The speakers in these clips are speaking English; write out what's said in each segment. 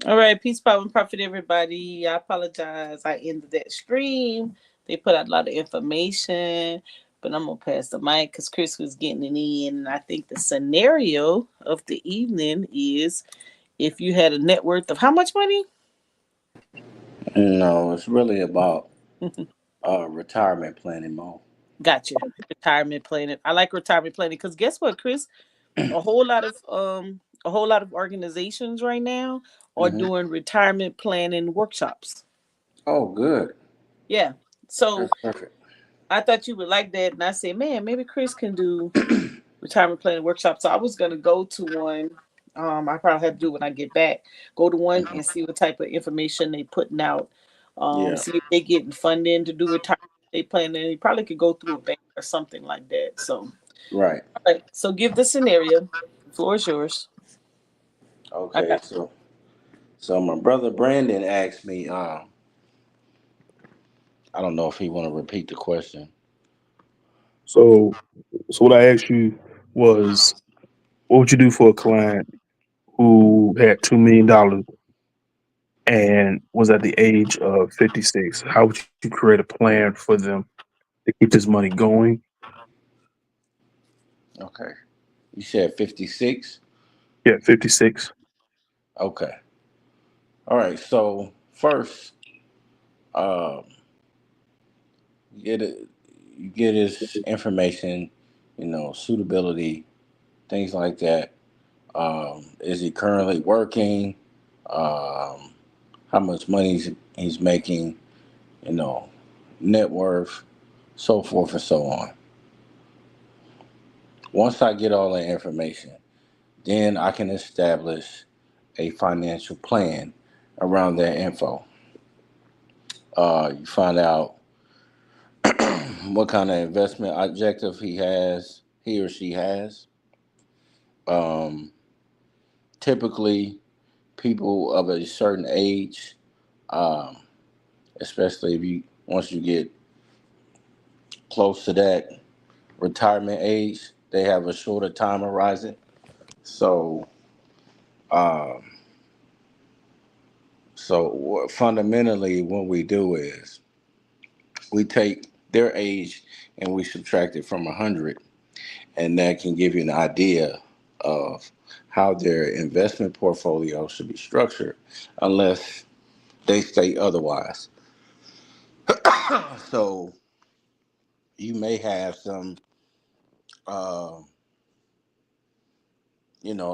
All right, peace, power, and profit, everybody. I apologize. I ended that stream. They put out a lot of information, but I'm gonna pass the mic because Chris was getting it in. And I think the scenario of the evening is if you had a net worth of how much money? No, it's really about retirement planning, Mo. Gotcha. Retirement planning. I like retirement planning because guess what, Chris? A whole lot of organizations right now are Hmm. doing retirement planning workshops. Oh, good. Yeah. So That's perfect. I thought you would like that, and I said, man, maybe Chris can do retirement planning workshops. So I was gonna go to one. I probably have to do when I get back. Go to one and see what type of information they putting out. Yeah. See if they getting funding to do retirement. They planning. You probably could go through a bank or something like that. So, Right. all right. So give the scenario. The floor is yours. I Okay. got. So my brother Brandon asked me. I don't know if he want to repeat the question. So, so what I asked you was, what would you do for a client who had $2 million and was at the age of 56? How would you create a plan for them to keep this money going? Okay. You said 56. Yeah, 56. Okay. All right. So first, um, you get it. You get his information. Suitability, things like that. Is he currently working? Um, how much money he's making? You know, net worth, so forth and so on. Once I get all that information, then I can establish a financial plan around that info. You find out what kind of investment objective he or she has. Um, Typically, people of a certain age, um, especially if you once you get close to that retirement age, they have a shorter time horizon. So, um, fundamentally, what we do is we take their age and we subtract it from 100, and that can give you an idea of how their investment portfolio should be structured, unless they state otherwise. So, you may have some, uh,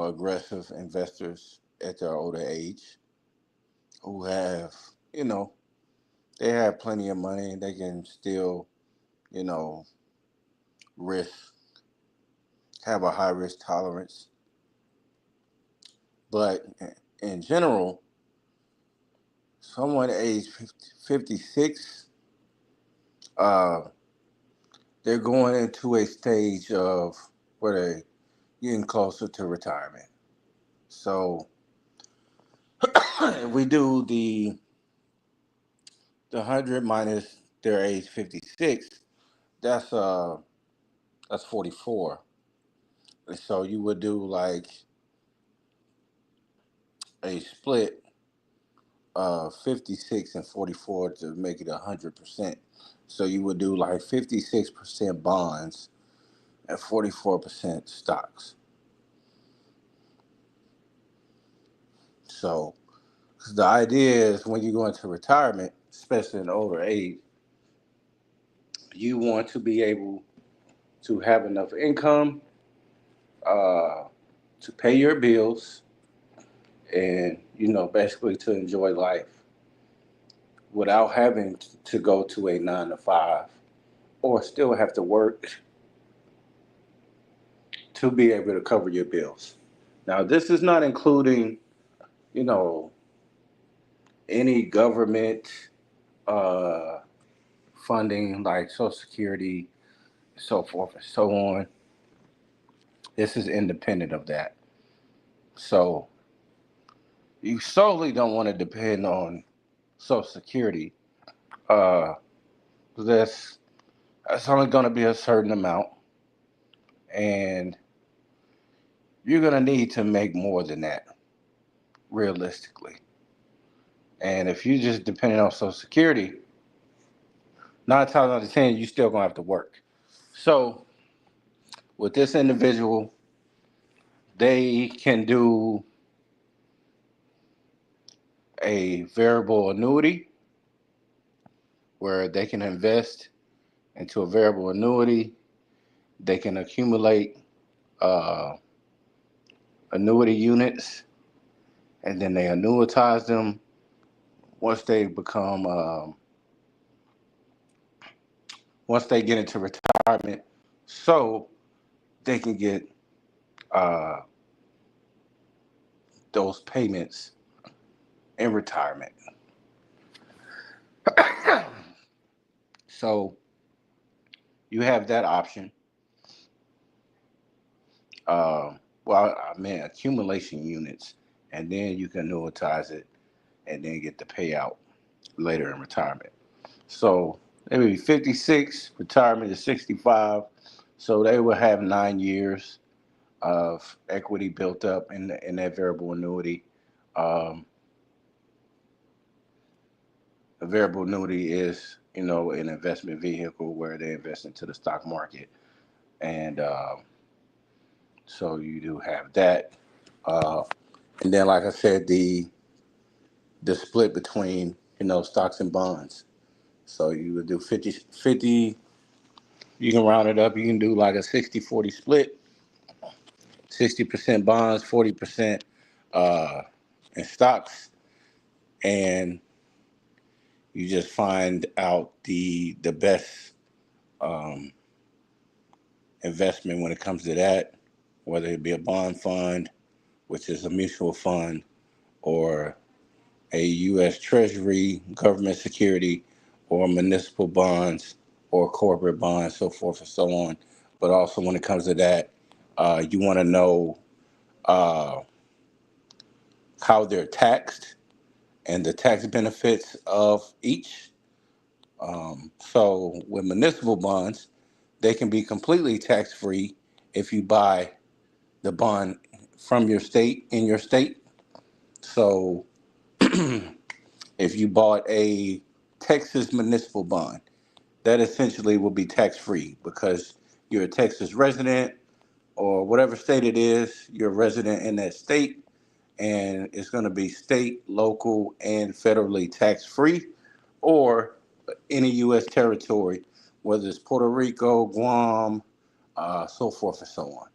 aggressive investors at their older age who have, you know, they have plenty of money and they can still, you know, risk, have a high risk tolerance. But in general, someone age 56, uh, they're going into a stage of where they're getting closer to retirement. So if we do the 100 minus their age 56, that's uh that's 44. So you would do like a split of 56 and 44 to make it 100%. So you would do like 56% bonds and 44% stocks. So 'cause the idea is when you go into retirement, especially in older age, you want to be able to have enough income uh, to pay your bills and basically to enjoy life without having to go to a 9 to 5 or still have to work to be able to cover your bills. Now, this is not including, you know, any government uh, funding like Social Security, so forth and so on. This is independent of that. So you solely don't want to depend on Social Security. Uh, that's that's only going to be a certain amount, and you're going to need to make more than that, realistically. And if you just depending on Social Security, 9 times out of 10, you still gonna have to work. So with this individual, they can do a variable annuity where they can invest into a variable annuity. They can accumulate uh, annuity units, and then they annuitize them once they become once they get into retirement, so they can get uh, those payments in retirement. So you have that option. Well, I mean accumulation units, and then you can annuitize it, and then get the payout later in retirement. So they would be 56, retirement is 65. So they will have 9 years of equity built up in that variable annuity. Um, a variable annuity is, an investment vehicle where they invest into the stock market, and so you do have that. Uh, and then, like I said, the split between stocks and bonds. So you would do 50. You can round it up. You can do like a 60-40 split. 60% bonds, 40% uh, in stocks, and you just find out the best um, investment when it comes to that, whether it be a bond fund, which is a mutual fund, or a U.S. Treasury, government security, or municipal bonds, or corporate bonds, so forth and so on. But also, when it comes to that, you want to know uh, how they're taxed and the tax benefits of each. So, with municipal bonds, they can be completely tax free if you buy the bond from your state in your state. So, if you bought a Texas municipal bond, that essentially will be tax free because you're a Texas resident or whatever state it is, you're a resident in that state, and it's going to be state, local, and federally tax free, or any U.S. territory, whether it's Puerto Rico, Guam, so forth and so on.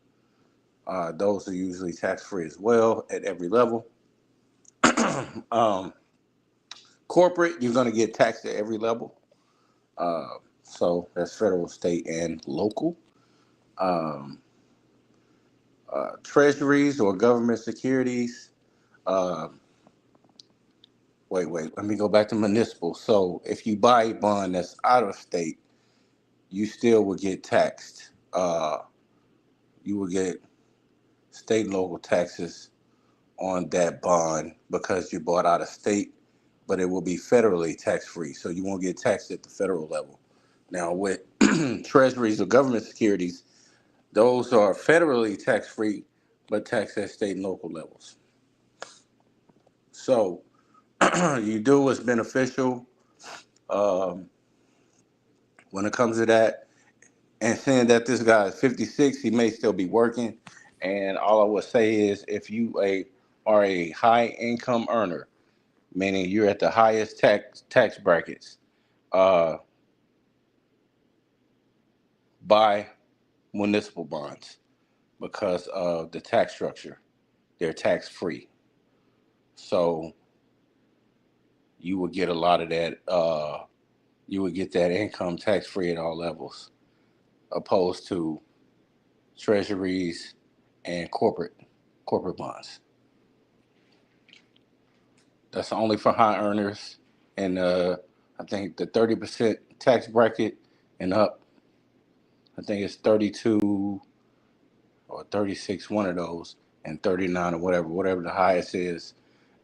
Those are usually tax free as well at every level. um, Corporate, you're going to get taxed at every level. So that's federal, state, and local. Um, Treasuries or government securities. Uh, wait. Let me go back to municipal. So if you buy a bond that's out of state, you still will get taxed. You will get state and local taxes on that bond because you bought out of state, but it will be federally tax free. So you won't get taxed at the federal level. Now, with treasuries or government securities, those are federally tax free, but taxed at state and local levels. So you do what's beneficial um, when it comes to that. And saying that this guy is 56, he may still be working. And all I would say is if you are a high income earner, meaning you're at the highest tax brackets, uh, buy municipal bonds because of the tax structure. They're tax free. So you would get a lot of that. You would get that income tax free at all levels, opposed to treasuries and corporate bonds. That's only for high earners, and I think the 30% tax bracket and up. I think it's 32 or 36, one of those, and 39 or whatever the highest is.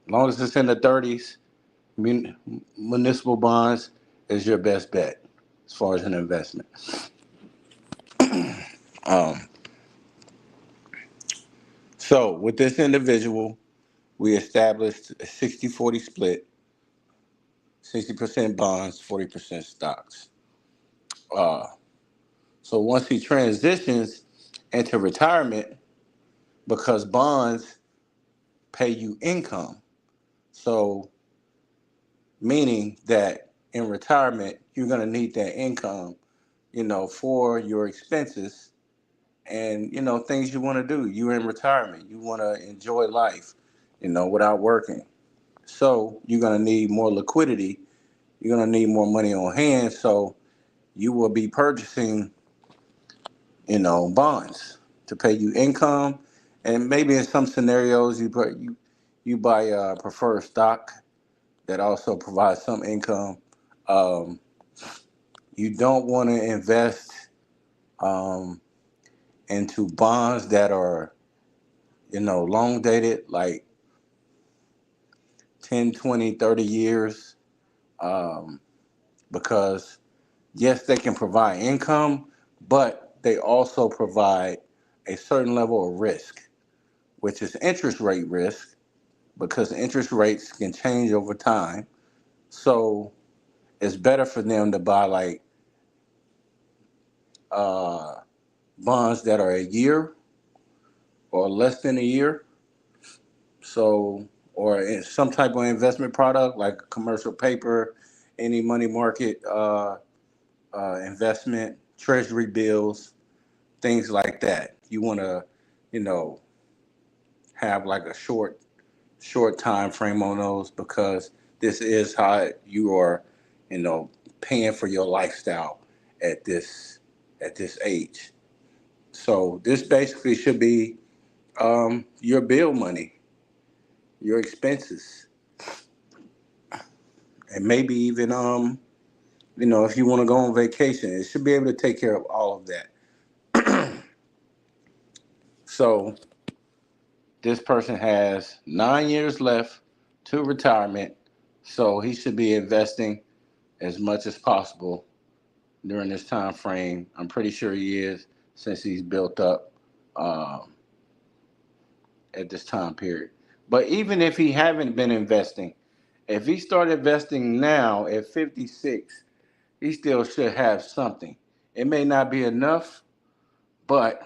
As long as it's in the 30s, municipal bonds is your best bet as far as an investment. Um, so with this individual, we established a 60-40 split. 60% bonds, 40% stocks. Uh, so once he transitions into retirement, because bonds pay you income, so meaning that in retirement you're going to need that income, for your expenses and things you want to do. You're in retirement, you want to enjoy life, without working. So you're going to need more liquidity, you're going to need more money on hand. So you will be purchasing, bonds to pay you income. And maybe in some scenarios you buy a preferred stock that also provides some income. um, you don't want to invest um, into bonds that are long dated, like 10, 20, 30 years, um, because yes, they can provide income, but they also provide a certain level of risk, which is interest rate risk, because interest rates can change over time. So it's better for them to buy like uh, bonds that are a year or less than a year. So, or in some type of investment product like commercial paper, any money market investment, treasury bills, things like that. You want to, you know, have like a short time frame on those, because this is how you are, you know, paying for your lifestyle at this age. So this basically should be your bill money, your expenses, and maybe even if you want to go on vacation, it should be able to take care of all of that. So this person has 9 years left to retirement, so he should be investing as much as possible during this time frame. I'm pretty sure he is, since he's built up um, at this time period. But even if he haven't been investing, if he started investing now at 56, he still should have something. It may not be enough, but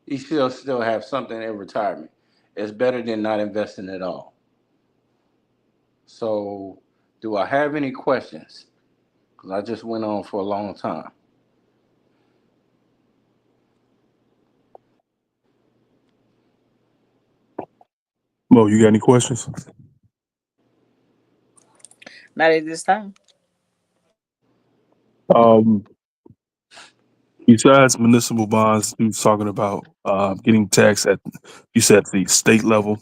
he should still have something in retirement. It's better than not investing at all. So, do I have any questions? Because I just went on for a long time. Mo, you got any questions? Not at this time. Um, Besides municipal bonds, you was talking about getting taxed at, you said, the state level.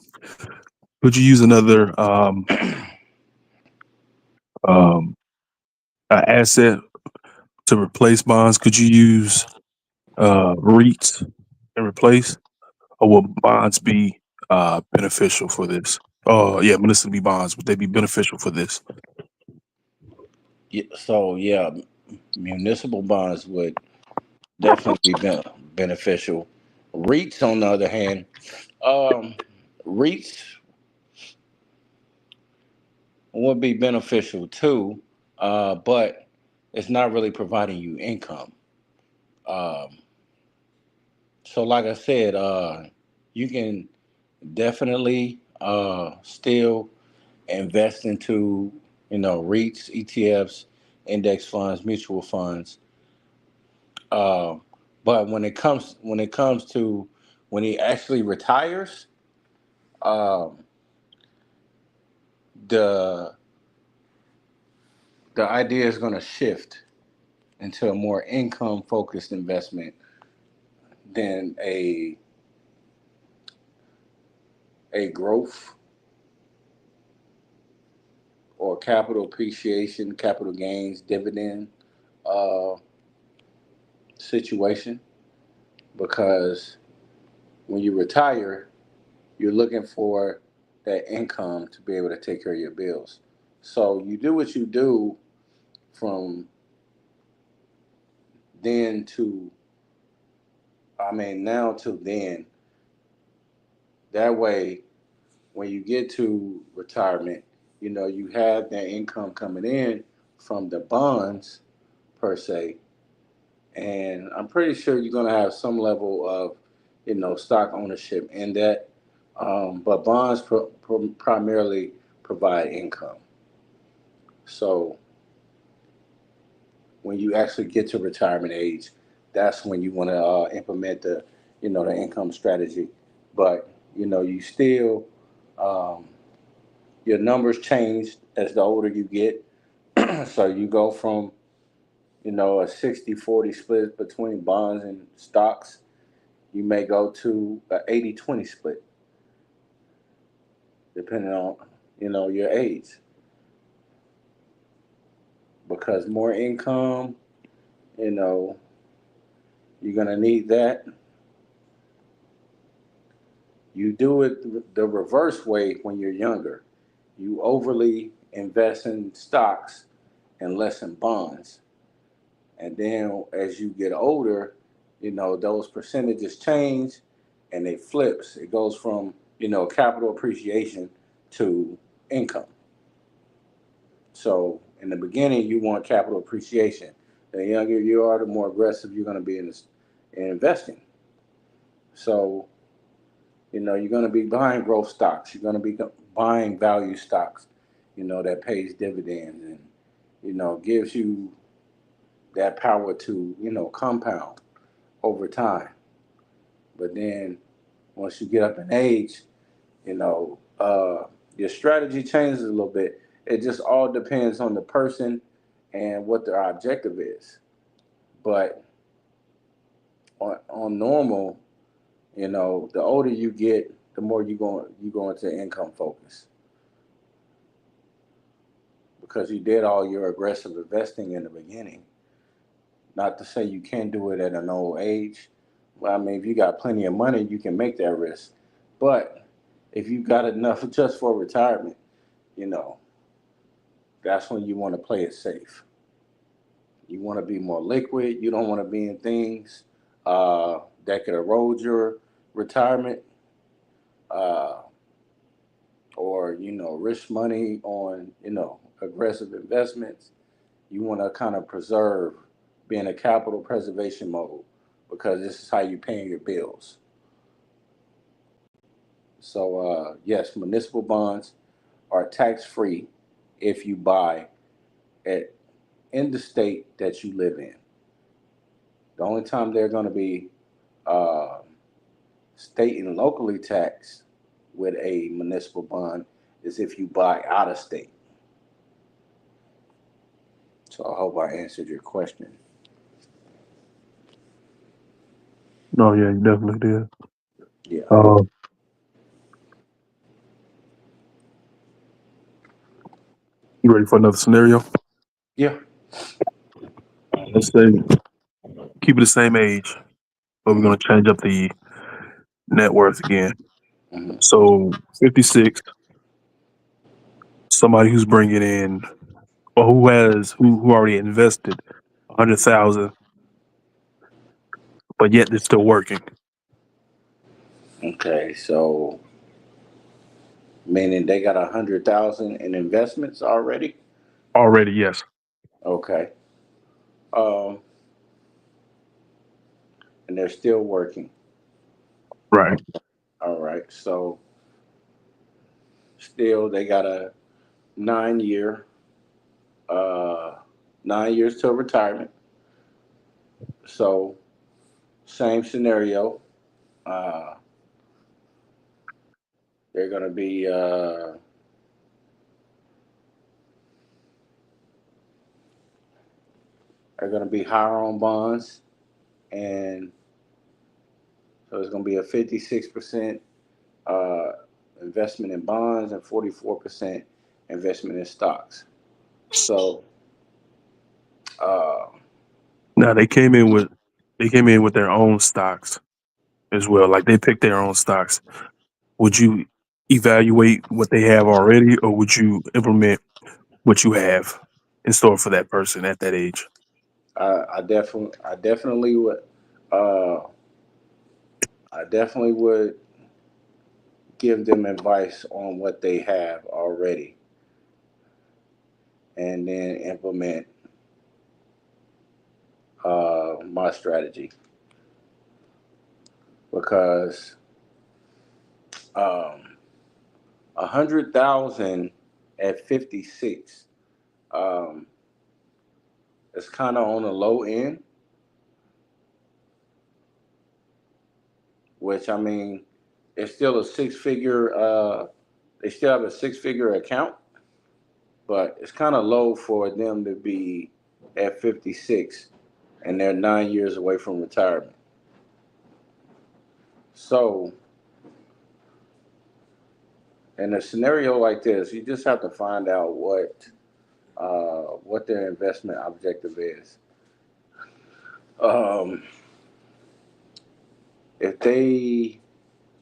Could you use another um, asset to replace bonds? Could you use REITs and replace, or will bonds be beneficial for this? Oh, yeah, municipal bonds, would they be beneficial for this? So, yeah, municipal bonds would definitely be beneficial. REITs, on the other hand, um, REITs would be beneficial too, but it's not really providing you income. Um, so, like I said, you can definitely still invest into REITs, ETFs, index funds, mutual funds. Uh, but when it comes to when he actually retires, um, the the idea is going to shift into a more income focused investment than a growth or capital appreciation, capital gains, dividend uh, situation. Because when you retire, you're looking for that income to be able to take care of your bills. So you do what you do from then to, I mean, now to then. That way, when you get to retirement, you have that income coming in from the bonds per se, and I'm pretty sure you're going to have some level of, stock ownership in that. But bonds primarily provide income. So when you actually get to retirement age, that's when you want to implement the income strategy. But you still, um, your numbers change as the older you get. So you go from, a 60-40 split between bonds and stocks. You may go to a 80-20 split, depending on, your age. Because more income, you know, you're going to need that. You do it the reverse way when you're younger. You overly invest in stocks and less in bonds. And then as you get older, those percentages change and it flips. It goes from, capital appreciation to income. So in the beginning, you want capital appreciation. The younger you are, the more aggressive you're going to be in investing. So, you're going to be buying growth stocks. You're going to be buying value stocks, that pays dividends and, gives you that power to, compound over time. But then once you get up in age, you know, uh, your strategy changes a little bit. It just all depends on the person and what their objective is. But on normal, the older you get, the more you go into income focus because you did all your aggressive investing in the beginning. Not to say you can't do it at an old age. Well, I mean, if you got plenty of money, you can make that risk. But if you got enough just for retirement, you know, that's when you want to play it safe. You want to be more liquid. You don't want to be in things that could erode your retirement, uh, or risk money on aggressive investments. You want to kind of preserve, be in a capital preservation mode because this is how you're paying your bills. So yes, municipal bonds are tax free if you buy at in the state that you live in. The only time they're going to be uh, state and locally taxed with a municipal bond is if you buy out of state. So I hope I answered your question. No, yeah, you definitely did. Yeah. Uh, you ready for another scenario? Yeah. Let's say keep it the same age, but we're gonna change up the net worth again. Hmm. So 56, somebody who's bringing in, or who already invested 100,000, but yet they're still working Okay. So meaning they got 100,000 in investments already. already. Yes, Okay. Um, and they're still working. right. All right. So still they got a 9 year, uh, 9 years till retirement. So same scenario. Uh, they're gonna be higher on bonds, and so it's gonna be a 56% uh, investment in bonds and 44% investment in stocks. So uh, Now they came in with their own stocks as well. Like they picked their own stocks. Would you evaluate what they have already, or would you implement what you have in store for that person at that age? I definitely would. Uh, I definitely would give them advice on what they have already. and then implement my strategy, because um, 100,000 at 56, um, it's kind of on the low end. Which, I mean, it's still a six figure. They still have a six-figure account, but it's kind of low for them to be at 56, and they're 9 years away from retirement. So, in a scenario like this, you just have to find out what their investment objective is. Um, if they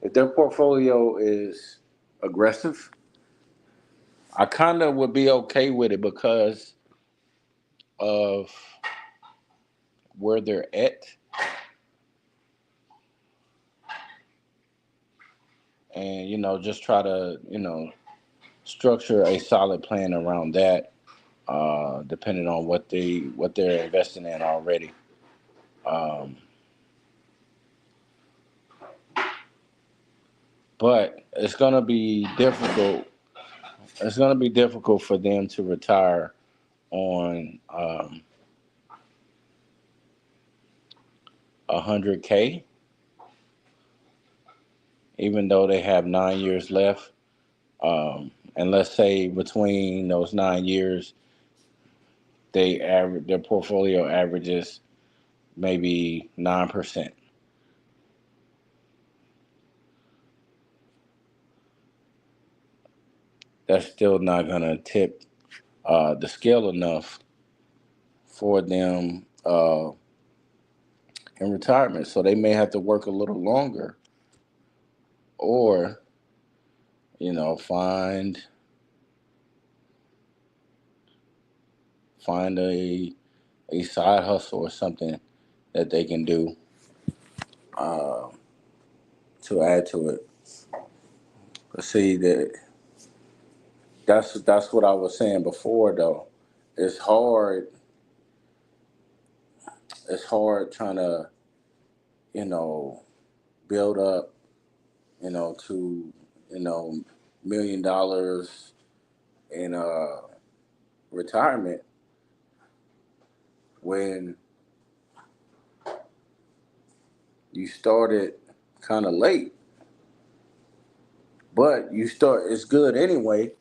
if their portfolio is aggressive, I kind of would be okay with it because of where they're at, and just try to structure a solid plan around that, depending on what they're investing in already. Um, but it's gonna be difficult. It's gonna be difficult for them to retire on 100K, even though they have 9 years left. And let's say between those 9 years, their portfolio averages maybe 9%. That's still not gonna tip the scale enough for them in retirement. So they may have to work a little longer, or find a side hustle or something that they can do uh, to add to it. But see, that's what I was saying before, though. It's hard. It's hard trying to you know build up to $1 million in retirement when you started kind of late. But it's good anyway.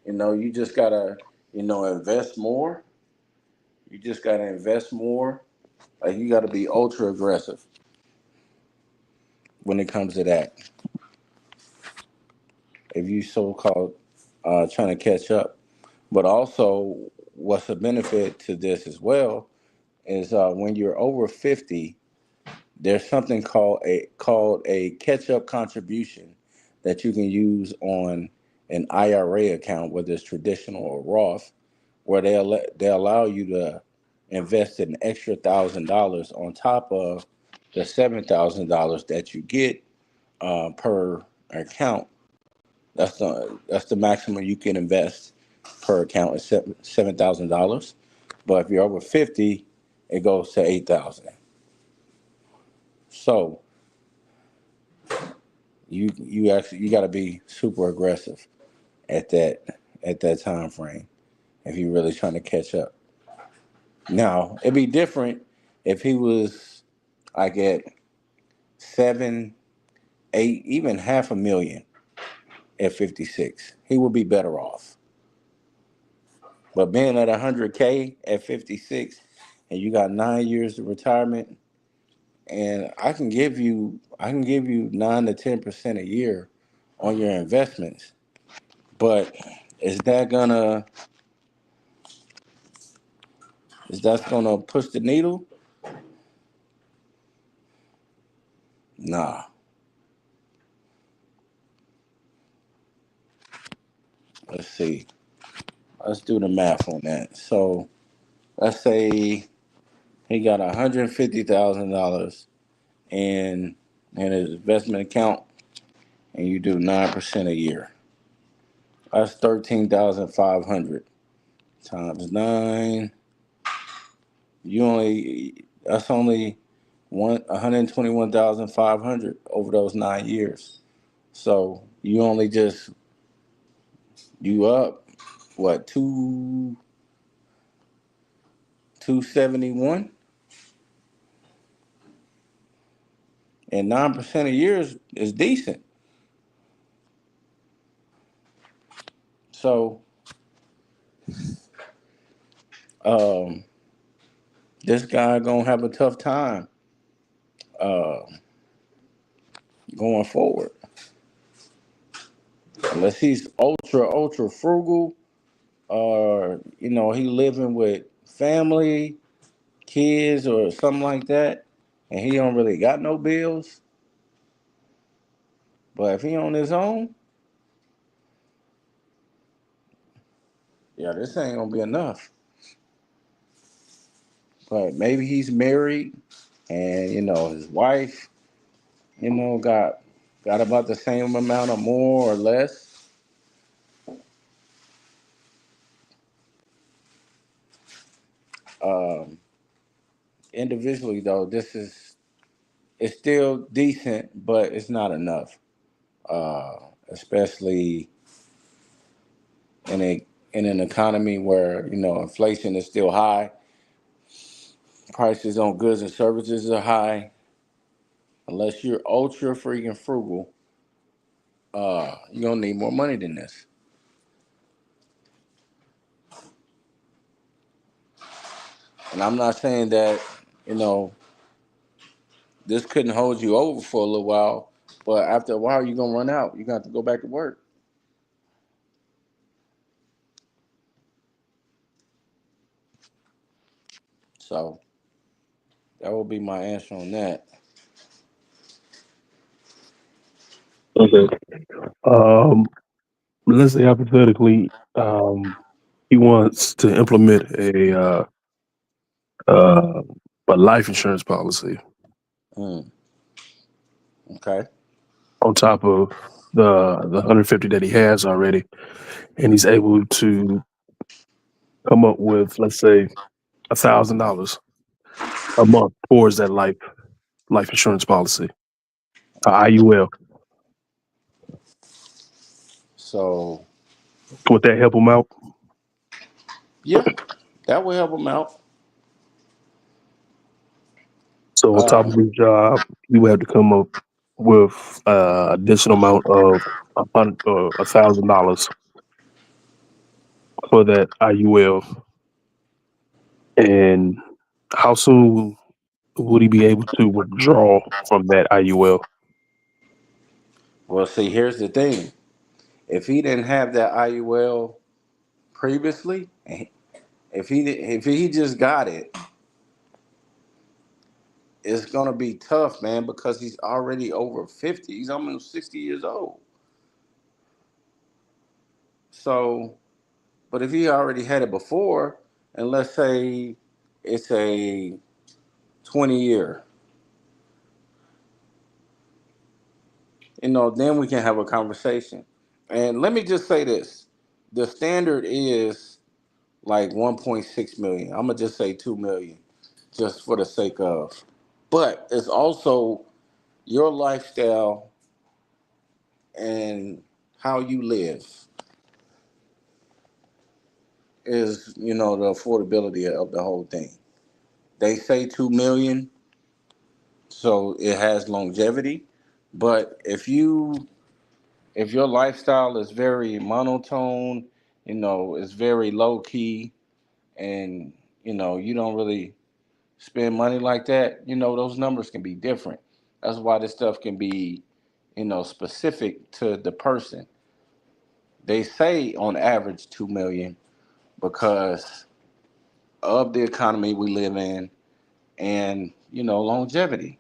You just gotta invest more. You just gotta invest more. Like, you gotta be ultra aggressive when it comes to that. If you so called trying to catch up. But also, what's a benefit to this as well is when you're over 50, there's something called a catch up contribution that you can use on an IRA account, whether it's traditional or Roth, where they allow you to invest an extra $1,000 on top of the $7,000 that you get per account. That's the maximum you can invest per account is $7,000. But if you're over 50, it goes to 8,000. So you got to be super aggressive at that time frame if you're really trying to catch up. Now it'd be different if he was like at 7, 8, even half a million at 56. He would be better off. But being at 100K at 56, and you got 9 years of retirement, and I can give you 9 to 10% a year on your investments. But is that gonna push the needle? Nah. Let's see. Let's do the math on that. So let's say he got $150,000 in his investment account, and you do 9% a year. That's 13,500. times 9. That's only 121,500 over those 9 years. So you up what 271, and 9% a year is decent. So um, this guy gonna have a tough time uh, going forward unless he's ultra frugal, or he living with family, kids, or something like that, and he don't really got no bills. But if he on his own, yeah, this ain't gonna be enough. But maybe he's married, and his wife, got about the same amount or more or less. Um, Individually though, it's still decent, but it's not enough. Uh, Especially in an economy where inflation is still high, prices on goods and services are high. Unless you're ultra freaking frugal, you're gonna need more money than this. And I'm not saying that you know this couldn't hold you over for a little while, but after a while you're gonna run out. You're gonna have to go back to work. So that will be my answer on that. Okay. Um, let's say hypothetically, he wants to implement uh, a life insurance policy Mm, okay. on top of the 150 that he has already, and he's able to come up with, let's say, $1,000 a month towards that life insurance policy, IUL. So Would that help him out? yeah, that will help him out. So on top Uh, of his job, he would have to come up with additional amount of $1,000 for that IUL. And how soon would he be able to withdraw from that IUL? well, see, here's the thing. If he didn't have that IUL previously, if he just got it, it's gonna be tough, man, because he's already over 50. He's almost 60 years old. So, but if he already had it before, and let's say it's a 20 year, then we can have a conversation. And let me just say this: the standard is like 1.6 million. I'm gonna just say 2 million, just for the sake of. But it's also your lifestyle and how you live is the affordability of the whole thing. They say 2 million, so it has longevity. But if your lifestyle is very monotone, it's very low key, and you don't really spend money like that, those numbers can be different. That's why this stuff can be specific to the person. They say on average 2 million because of the economy we live in, and longevity.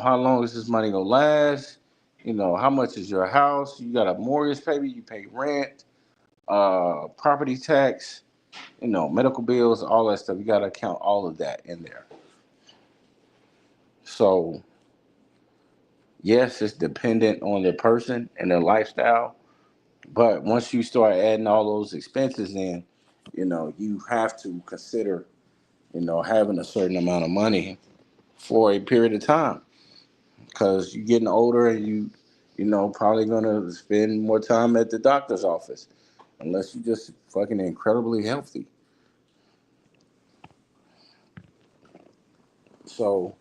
How long is this money gonna last? How much is your house? You got a mortgage payment, you pay rent, property tax, medical bills, all that stuff. You got to count all of that in there. So yes, it's dependent on the person and their lifestyle, but once you start adding all those expenses in, you have to consider, having a certain amount of money for a period of time because you're getting older and probably gonna spend more time at the doctor's office unless you're just fucking incredibly healthy. So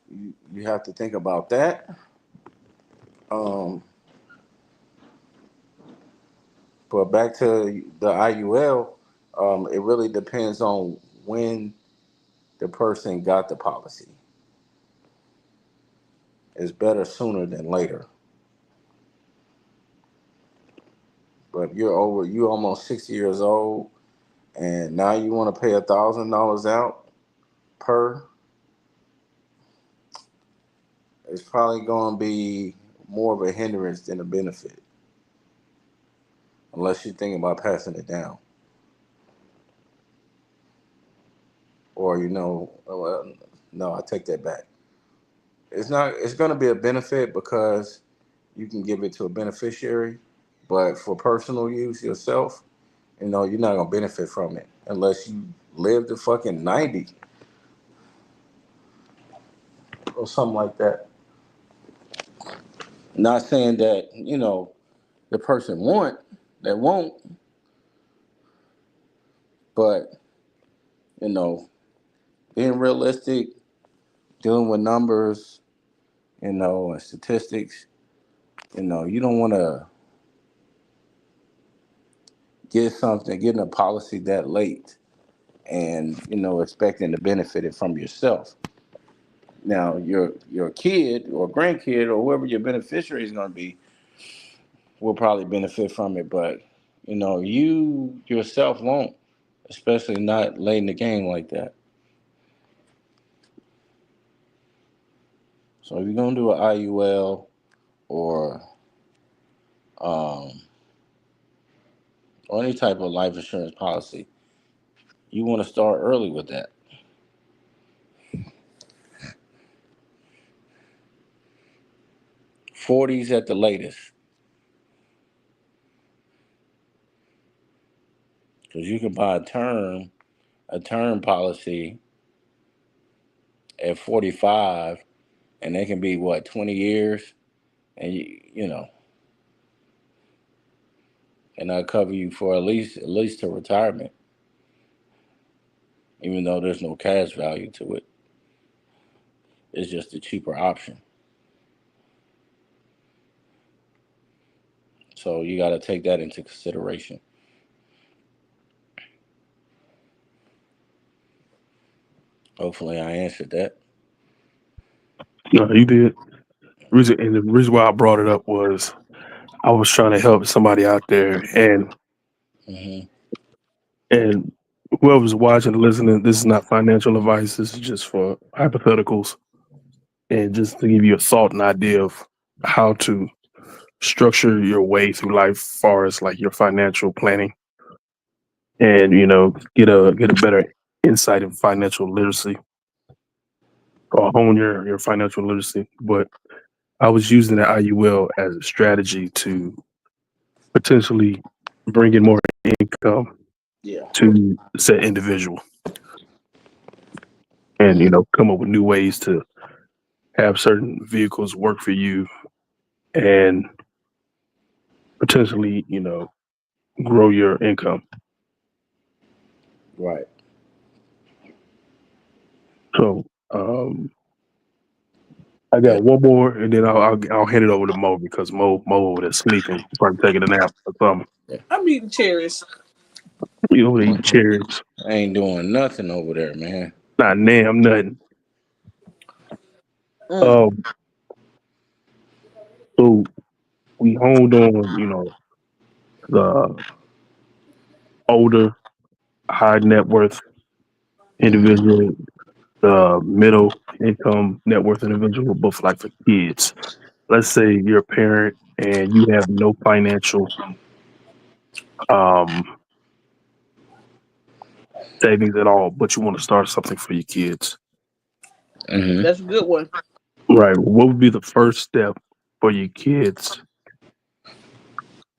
you have to think about that. Um, but back to the IUL, it really depends on when the person got the policy. It's better sooner than later. But you're almost 60 years old, and now you want to pay $1,000 out per. It's probably going to be more of a hindrance than a benefit, unless you're thinking about passing it down, or well, no, I take that back. It's not. It's going to be a benefit because you can give it to a beneficiary, but for personal use yourself, you're not going to benefit from it unless you live to fucking 90 or something like that. Not saying that the person won't, but being realistic, dealing with numbers, and statistics, you don't want to getting a policy that late and, expecting to benefit it from yourself. Now, your kid or grandkid or whoever your beneficiary is going to be will probably benefit from it, but, you yourself won't, especially not late in the game like that. So if you're going to do an IUL or um, or any type of life insurance policy, you want to start early with that. 40s at the latest, because you can buy a term policy at 45, and they can be what 20 years, and and I'll cover you for at least to retirement, even though there's no cash value to it. It's just a cheaper option. So you got to take that into consideration. Hopefully, I answered that. No, you did. And the reason why I brought it up was I was trying to help somebody out there, and Hmm. and whoever's watching and listening, this is not financial advice. This is just for hypotheticals and just to give you a thought and idea of how to structure your way through life, as far as like your financial planning, and get a better insight in financial literacy or hone your financial literacy. But I was using the IUL as a strategy to potentially bring in more income Yeah. to said individual, and come up with new ways to have certain vehicles work for you and potentially grow your income. Right. So I Yeah. got one more, and then I'll hand it over to Mo, because Mo over there sleeping, probably taking a nap or something. I'm eating cherries. You over there eating cherries? I ain't doing nothing over there, man. Not damn nothing. Mm. Um, so we honed on the older, high net worth individual, the middle income net worth individual, both like for kids. Let's say you're a parent and you have no financial um, savings at all, but you want to start something for your kids. Hmm. That's a good one. Right. What would be the first step for your kids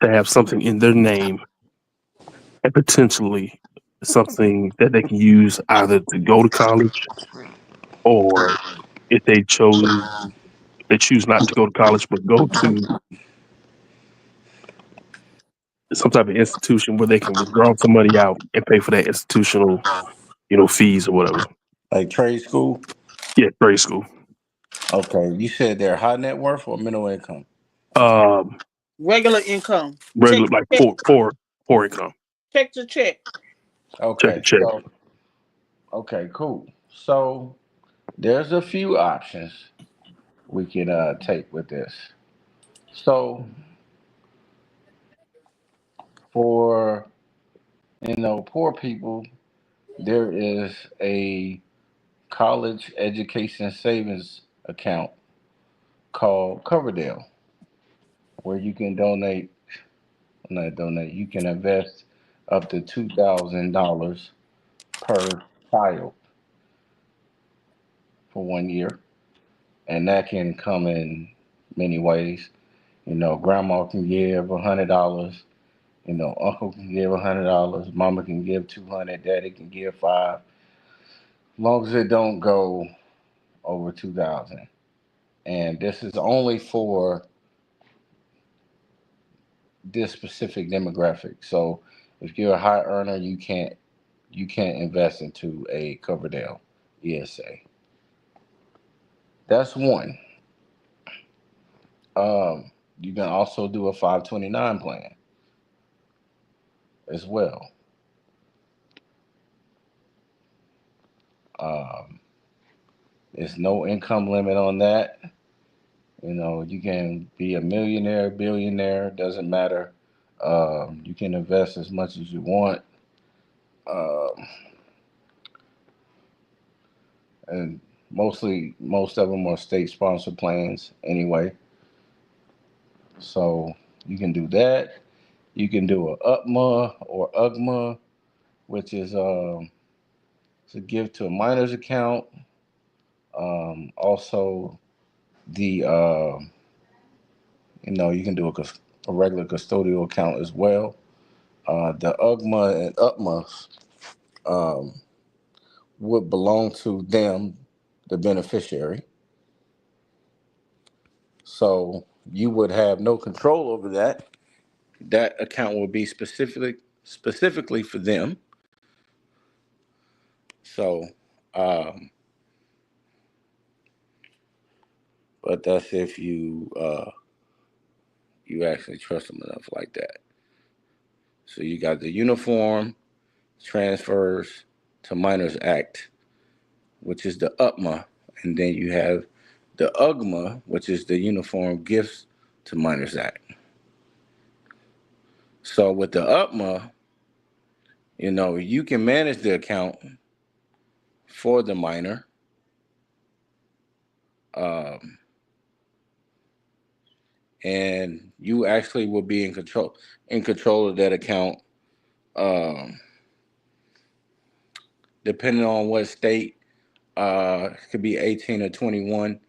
to have something in their name and potentially something that they can use either to go to college, or if they choose not to go to college but go to some type of institution where they can withdraw some money out and pay for that institutional, fees or whatever. Like trade school? Yeah, trade school. Okay. You said they're high net worth or middle income? Um, Regular income. Check Regular, like check poor income. check to check. Check Okay. to check. So, okay, cool. So there's a few options we can take with this. So for poor people, there is a college education savings account called Coverdale, where you can not donate, you can invest up to $2,000 per child for 1 year, and that can come in many ways. Grandma can give $100. Uncle can give $100. Mama can give 200. Daddy can give 5. As long as it don't go over 2,000. And this is only for this specific demographic. So if you're a high earner, you can't invest into a Coverdale ESA. That's one. You can also do a 529 plan as well. Um, there's no income limit on that. You can be a millionaire, billionaire, doesn't matter. You can invest as much as you want. Um, and most of them are state sponsored plans anyway. So you can do that. You can do a UPMA or UGMA, which is to give to a minor's account. Also, the you can do a regular custodial account as well. The UGMA and UPMA um, would belong to them, the beneficiary. So you would have no control over that. That account will be specifically for them. So, um, but that's if you actually trust them enough like that. So you got the Uniform Transfers to Minors Act, which is the UPMA, and then you have the UGMA, which is the Uniform Gifts to Minors Act. So with the UPMA, you can manage the account for the minor. Um, and you actually will be in control of that account, um, depending on what state. It could be 18 or 21,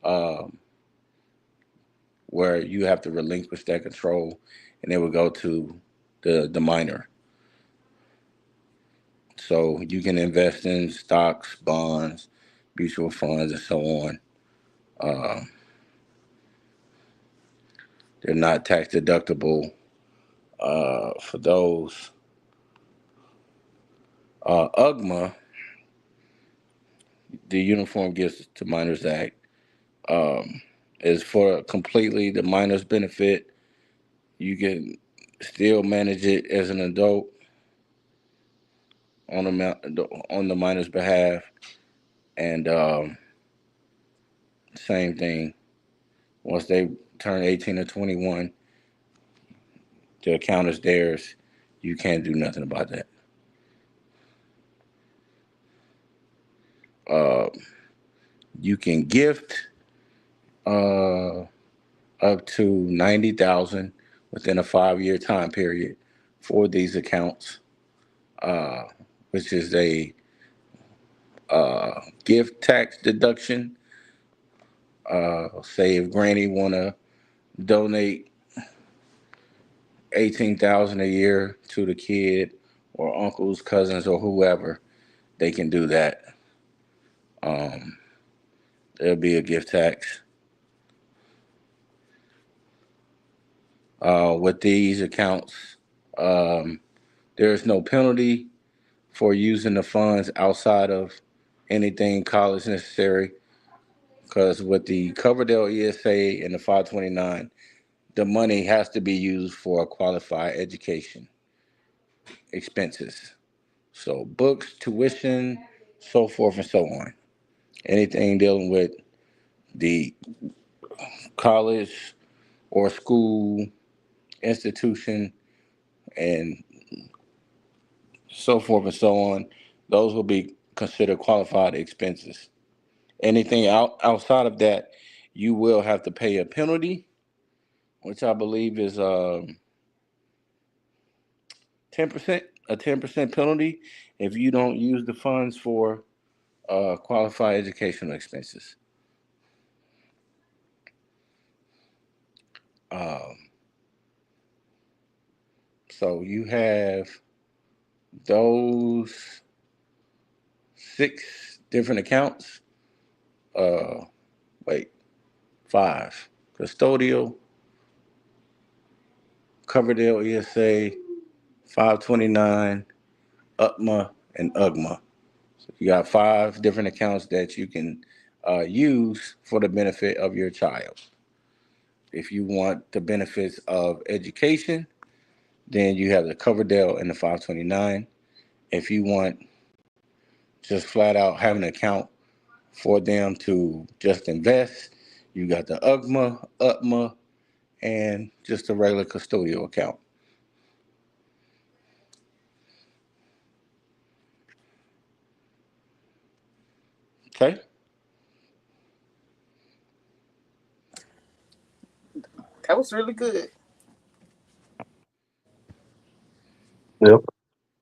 um, where you have to relinquish that control, and it will go to the minor. So you can invest in stocks, bonds, mutual funds, and so on. Uh, they're not tax deductible for those. UGMA, the Uniform Gifts to Minors Act, um, is for completely the minor's benefit. You can still manage it as an adult on the minor's behalf, and same thing. Once they turn 18 or 21, the account is theirs. You can't do nothing about that. Uh, you can gift uh, up to 90,000 within a 5-year time period for these accounts, uh, which is a gift tax deduction. Say if Granny wanna donate 18,000 a year to the kid, or uncles, cousins, or whoever, they can do that. Um, there'll be a gift tax. With these accounts, um, there is no penalty for using the funds outside of anything college necessary. Because with the Coverdell ESA and the 529, the money has to be used for qualified education expenses. So books, tuition, so forth and so on. Anything dealing with the college or school institution and so forth and so on, those will be considered qualified expenses. Anything outside of that, you will have to pay a penalty, which I believe is 10%, a 10% penalty if you don't use the funds for qualified educational expenses. Um, so you have those 6 different accounts. Uh, wait, 5: custodial, Coverdale ESA, 529, UPMA, and UGMA. So you got 5 different accounts that you can use for the benefit of your child. If you want the benefits of education, then you have the Coverdale and the 529. If you want just flat out have an account for them to just invest, you got the UGMA, UPMA, and just a regular custodial account. Okay. That was really good. Yep.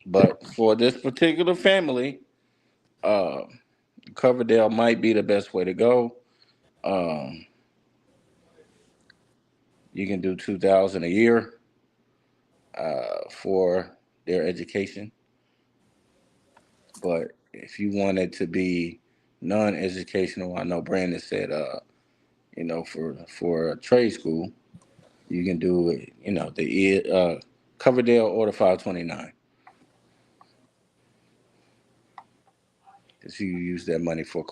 But for this particular family, uh, Coverdale might be the best way to go. Um, you can do 2,000 a year for their education. But if you want it to be non-educational, I know Brandon said, for a trade school, you can do it. The Coverdale or the 529, because you use that money for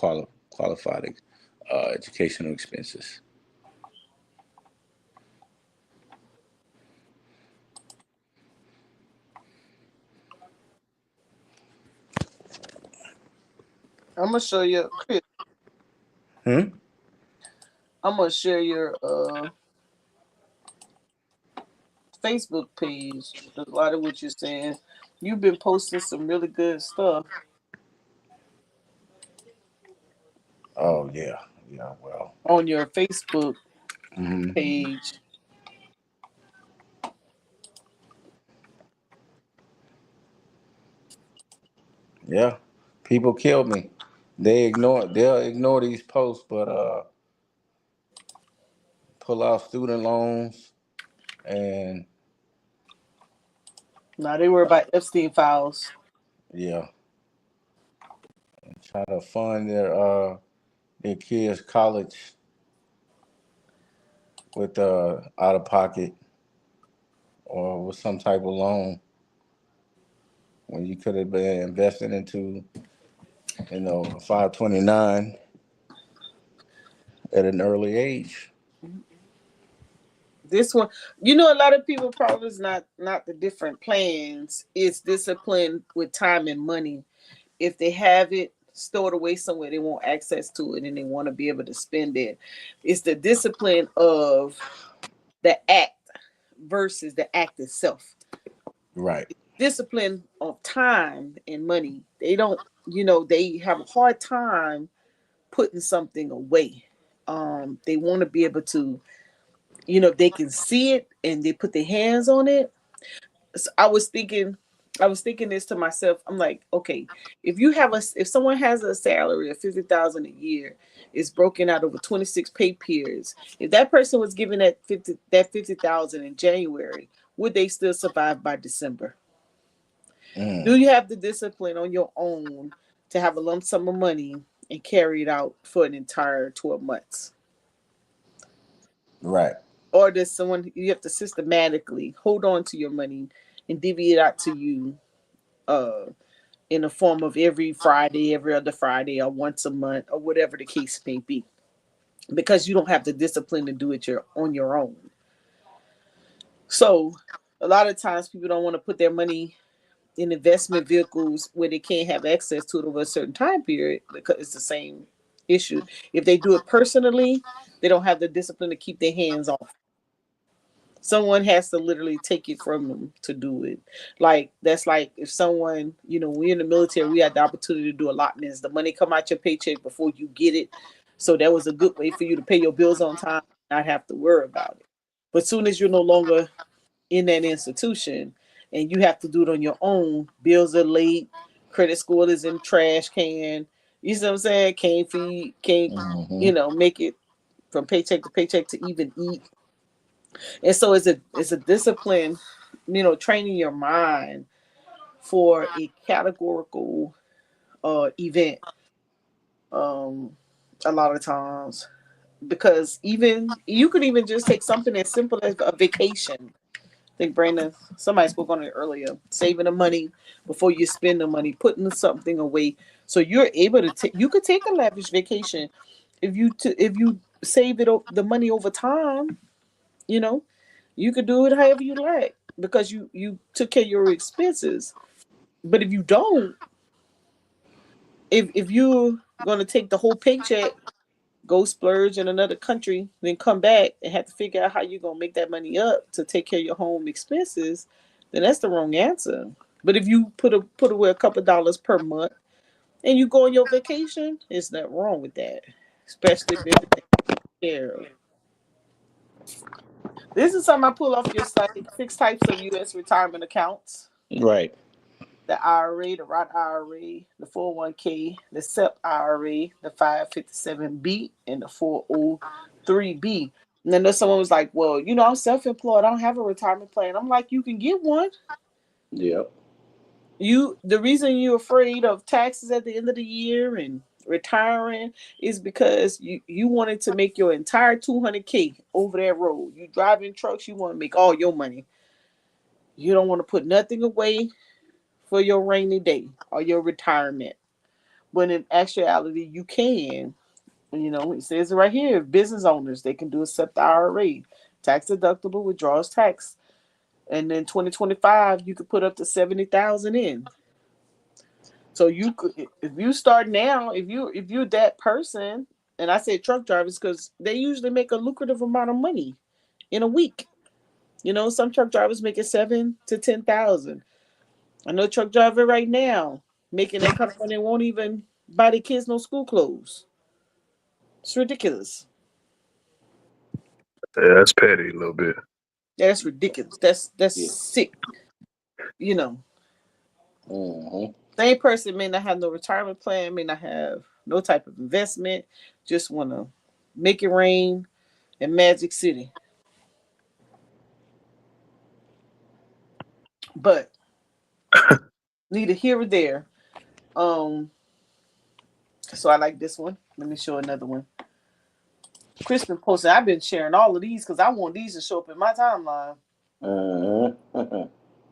qualified educational expenses. I'm gonna show you, Chris. Hmm? I'm gonna share your Facebook page. A lot of what you're saying. You've been posting some really good stuff Oh yeah, yeah. Well, on your Facebook hmm page. yeah. People kill me. They'll ignore these posts, but pull out student loans and Now they were about Epstein files. yeah, try to fund their kids' college with out of pocket or with some type of loan when you could have been invested into 529 at an early age. This one, a lot of people probably is not the different plans. It's discipline with time and money. If they have it stored away somewhere, they want access to it and they want to be able to spend it. It's the discipline of the act versus the act itself. Right. Discipline of time and money. They don't, they have a hard time putting something away. They want to be able to, if they can see it and they put their hands on it. So I was thinking this to myself. I'm like, okay, if someone has a salary of 50,000 a year, it's broken out over 26 pay periods. If that person was given that 50,000 in January, would they still survive by December? Do you have the discipline on your own to have a lump sum of money and carry it out for an entire 12 months? Right. Or does someone, you have to systematically hold on to your money and divvy it out to you uh, in the form of every Friday, every other Friday, or once a month, or whatever the case may be, because you don't have the discipline to do it on your own. So a lot of times people don't want to put their money in investment vehicles where they can't have access to it over a certain time period, because it's the same issue. If they do it personally, they don't have the discipline to keep their hands off. Someone has to literally take it from them to do it. Like that's like if someone, we're in the military, we had the opportunity to do allotments. The money come out your paycheck before you get it. So that was a good way for you to pay your bills on time, not have to worry about it. But soon as you're no longer in that institution and you have to do it on your own, bills are late, credit score is in trash can. You see what I'm saying? Can't feed, can't, make it from paycheck to paycheck to even eat. And so it's a discipline, training your mind for a categorical event. A lot of times, because even you could even just take something as simple as a vacation. I think Brandon, somebody spoke on it earlier. Saving the money before you spend the money, putting something away, so you're able to take. You could take a lavish vacation if you save the money over time. You know, you could do it however you like because you took care of your expenses. But if you don't, if you're gonna take the whole paycheck, go splurge in another country, then come back and have to figure out how you're gonna make that money up to take care of your home expenses, then that's the wrong answer. But if you put away a couple of dollars per month and you go on your vacation, there's nothing wrong with that. Especially if everything is taken care of. This is something I pull off your site. 6 types of U.S. retirement accounts: Right. the IRA, the Roth IRA, the 401k, the SEP IRA, the 557B, and the 403B. And then there's someone was like, well, I'm self-employed. I don't have a retirement plan. I'm like, you can get one. Yep. The reason you're afraid of taxes at the end of the year and retiring is because you wanted to make your entire 200K over that road. You driving trucks, you want to make all your money. You don't want to put nothing away for your rainy day or your retirement. When in actuality, you can. It says it right here. Business owners, they can do a SEP IRA, tax deductible, withdrawals tax. And then 2025, you could put up to 70,000 in. So you could, if you start now, if you're that person, and I say truck drivers because they usually make a lucrative amount of money in a week. Some truck drivers making 7 to 10,000. I know a truck driver right now making that kind of money won't even buy their kids no school clothes. It's ridiculous. Yeah, that's petty a little bit. That's ridiculous. That's Yeah. sick. You know, Mm-hmm. same person may not have no retirement plan, may not have no type of investment, just want to make it rain in Magic City. But neither here or there. Um, so I like this one. Let me show another one. Chris been posting. I've been sharing all of these because I want these to show up in my timeline. Mm-hmm.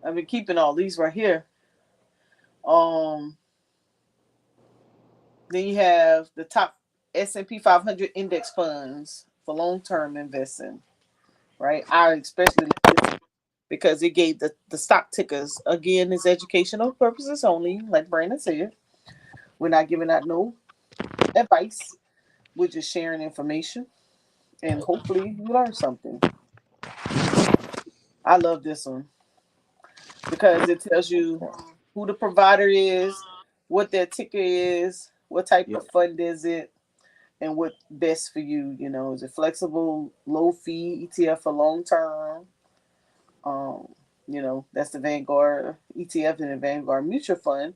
I've been keeping all these right here. Um, then you have the top S&P 500 index funds for long-term investing, right? I especially like this because it gave the stock tickers. Again, it's educational purposes only, like Brandon said. We're not giving out no advice. We're just sharing information, and hopefully you learn something. I love this one because it tells you who the provider is, what their ticker is, what type Yep. of fund is it, and what best for you. Is it flexible, low fee ETF for long term? Um, that's the Vanguard ETF and the Vanguard Mutual Fund.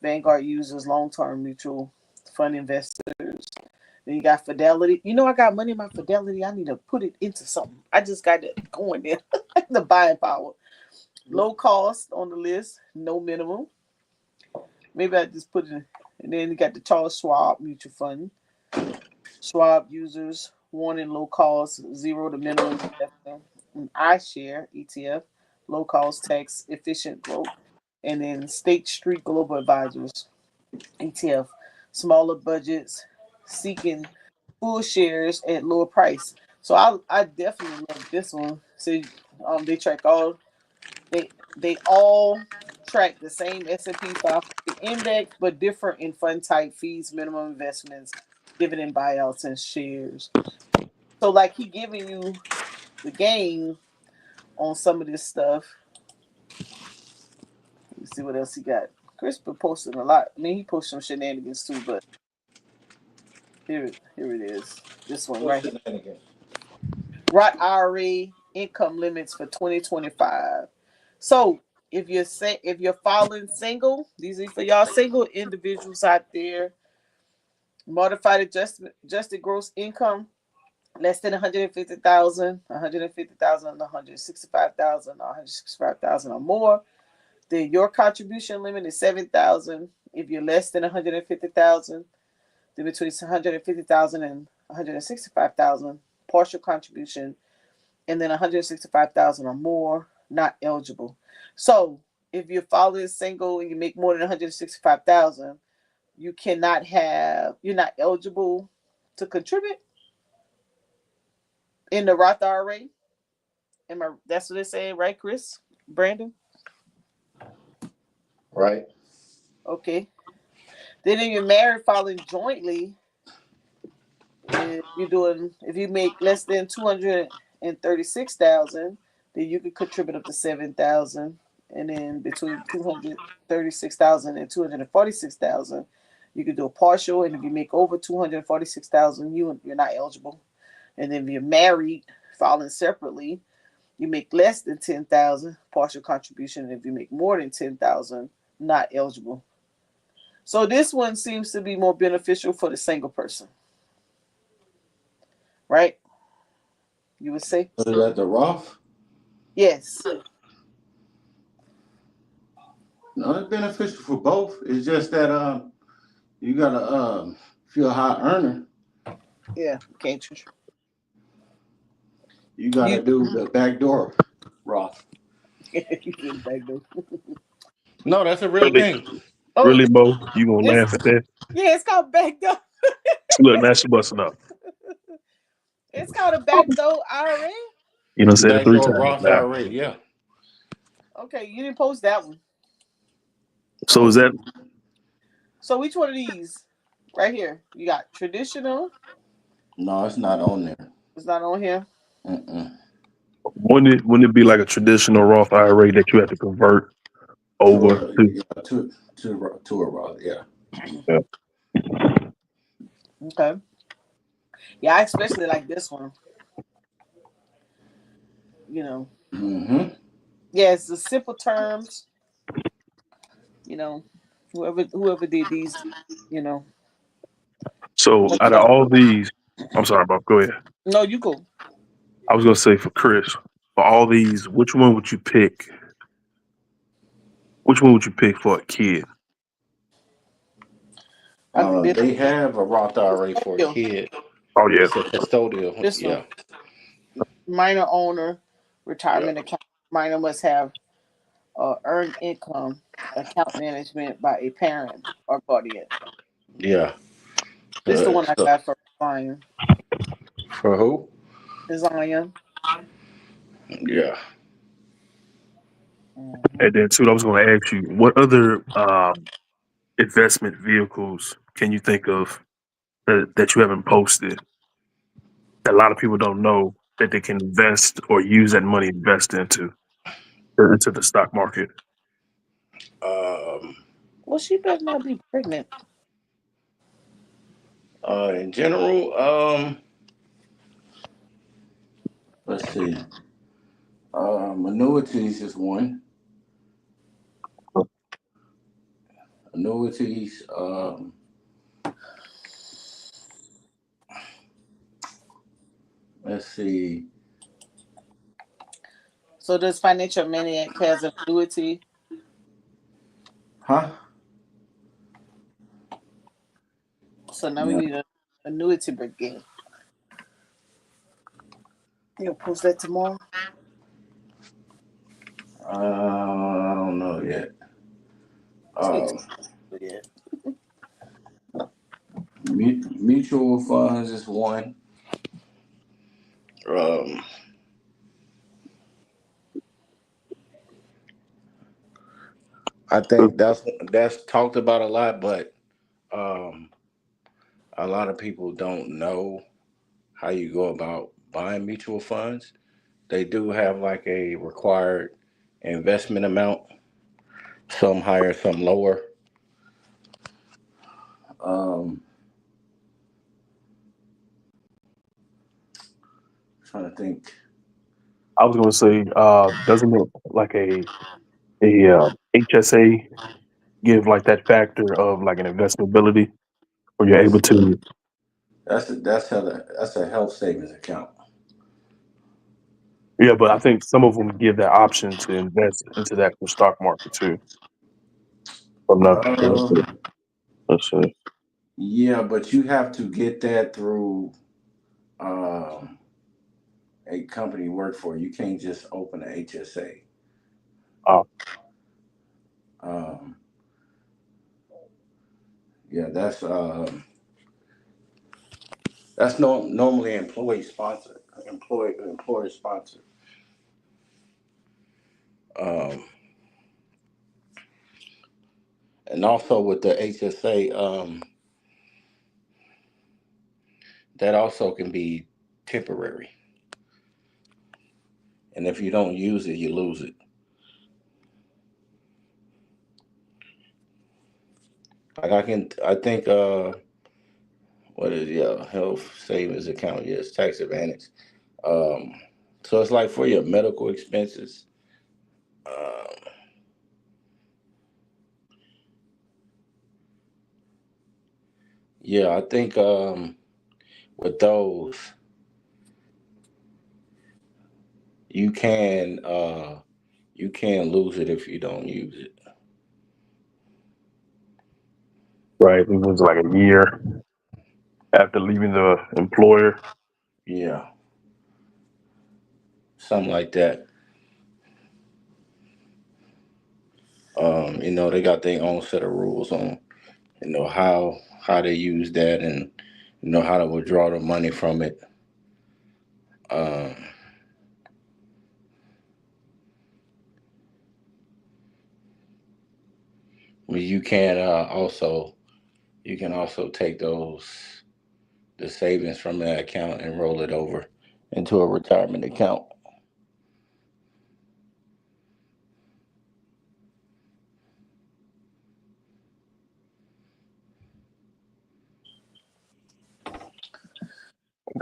Vanguard uses long term mutual fund investors. Then you got Fidelity. I got money in my Fidelity. I need to put it into something. I just got it going there. The buying power. Low cost on the list, no minimum. Maybe I just put it, and then you got the Charles Schwab Mutual Fund. Schwab users wanting low cost, zero to minimum investment. And iShare ETF, low cost, tax efficient growth. And then State Street Global Advisors ETF, smaller budgets, seeking full shares at lower price. So I definitely love this one. So they track all they all track the same S&P 500 index, but different in fund type, fees, minimum investments, dividend buyouts, and shares. So like he giving you the game on some of this stuff. Let me see what else he got. Chris been posting a lot. I mean, he posted some shenanigans too, but here it is. This one right here. Roth IRA income limits for 2025. So if you're following single, these are for y'all single individuals out there. Modified adjusted gross income less than 150,000, 150,000, 165,000, 165,000 or more. Then your contribution limit is 7,000. If you're less than 150,000, then between 150,000 and 165,000, partial contribution, and then 165,000 or more, not eligible. So if you're following single and you make more than 165,000, you're not eligible to contribute in the Roth IRA. That's what they say, right, Chris? Brandon? Right. Okay. Then if you're married filing jointly, if you make less than 236,000, then you can contribute up to 7,000. And then between 236,000 and 246,000, you can do a partial. And if you make over 246,000, you're not eligible. And then if you're married, filing separately, you make less than 10,000, partial contribution. And if you make more than 10,000, not eligible. So this one seems to be more beneficial for the single person, right? You would say? Is that the Roth? Yes. No, it's beneficial for both. It's just that you gotta if you're a high earner, Yeah. Can't you gotta do the backdoor Roth. you did back though. No, that's a real Really, thing. Oh, really, Bo, you gonna it's laugh at that? yeah, it's called back door. Look, now she busting up. It's called a back door IRA. You know, said it three Backdoor times Roth now. IRA, yeah. Okay, you didn't post that one. So is that So which one of these? Right here. You got traditional. No, it's not on there. It's not on here. Mm-mm. wouldn't it be like a traditional Roth IRA that you have to convert To over a to? yeah, to a Roth, yeah. Yeah. Okay. Yeah, I especially like this one. You know. Mm-hmm. Yeah, it's the simple terms. You know, whoever did these, you know. So But out of all these, I'm sorry, Bob. Go ahead. no, you go. I was gonna say for Chris, for all these, which one would you pick? Which one would you pick for a kid? I think They have a Roth IRA for a this kid. Oh yeah. It's a custodial. this one. Yeah. Minor owner, Yeah. retirement account. Minor must have earned income account management by a parent or guardian. Yeah. This is the one I So, got for Zion. for who? Zion. Yeah. Mhm. And then too, I was gonna ask you, what other investment vehicles can you think of that you haven't posted that a lot of people don't know that they can invest or use that money invest into the stock market? Um, Well, she better not be pregnant. in general, let's see. Annuities is one. Annuities. Let's see. So does Financial Maniac has an annuity? Huh? So now we Yeah. need an annuity brigade. You'll post that tomorrow. I don't know yet. Takes Uh, yeah. Mutual funds is one. Um, I think that's talked about a lot, but um, a lot of people don't know how you go about buying mutual funds. They do have like a required investment amount, some higher, some lower. Um, Trying to think. I was going to say, doesn't it like HSA give like that factor of like an investability where you're able That's to? that's a health savings account. Yeah, but I think some of them give that option to invest into the actual stock market too. If I'm not Uh, let's see. yeah, but you have to get that through um, a company you work for. You can't just open an HSA. Uh, Um, yeah, that's normally employee sponsored, employer sponsored. Um, and also with the HSA, that also can be temporary. And if you don't use it, you lose it. Like I think, what is health savings account? Yes, tax advantage. Um, so it's like for your medical expenses. Um, yeah, I think with those, you can uh, you can lose it if you don't use it. right, it was like a year after leaving the employer. Yeah, something like that. They got their own set of rules on how they use that and how to withdraw the money from it. Um, you can also take the savings from that account and roll it over into a retirement account.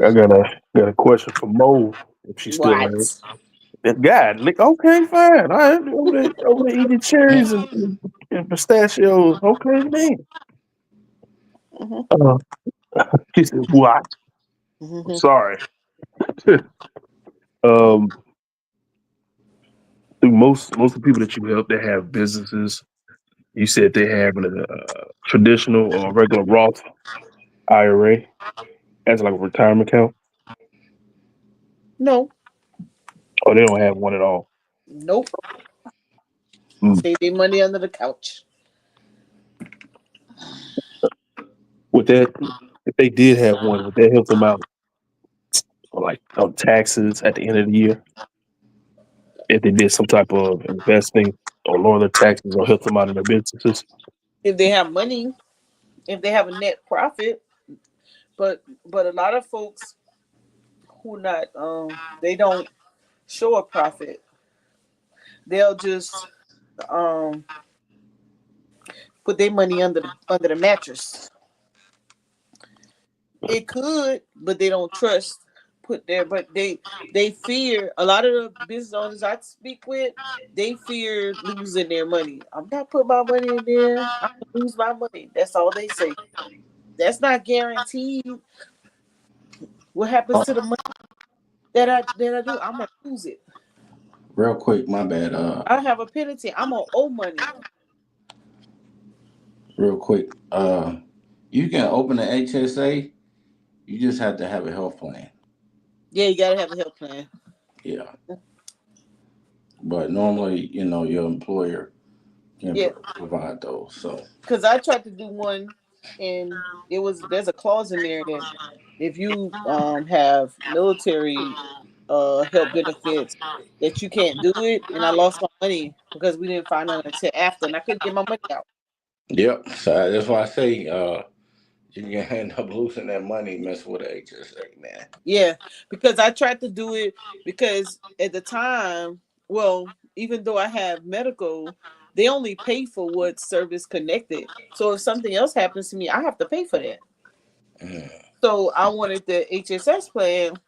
I got a question for Mo if she's still there. What? That guy, okay, fine. I over there eating cherries and pistachios. Okay, man. Mm-hmm. Uh, she said, "What? I'm Mm-hmm. sorry." um, most of the people that you help, they have businesses. You said they have a traditional or regular Roth IRA as like a retirement account, No. or they don't have one at all. Nope. Mm. Save their money under the couch. With that, if they did have one, would that help them out, or like on taxes at the end of the year? If they did some type of investing or lower their taxes or help them out in their businesses? If they have money, if they have a net profit, but a lot of folks who not they don't show a profit. They'll just um put their money under the mattress. It could, but they don't trust put there. But they fear, a lot of the business owners I speak with, they fear losing their money. I'm not putting my money in there. I'm gonna lose my money. That's all they say. That's not guaranteed. What happens to the money that I do? I'm gonna lose it. Real quick, my bad. I have a penalty. I'm gonna owe money. Real quick. You can open an HSA. You just have to have a health plan. Yeah, you gotta have a health plan. Yeah. But normally, your employer can Yeah, provide those. So. because I tried to do one, and there's a clause in there that if you have military health benefits that you can't do it, and I lost my money because we didn't find out until after, and I couldn't get my money out. Yep. So that's why I say you can end up losing that money messing with the HSA, man. Yeah, because I tried to do it because at the time, well, even though I have medical, they only pay for what's service connected. So if something else happens to me, I have to pay for that. Mm. So I wanted the HSS plan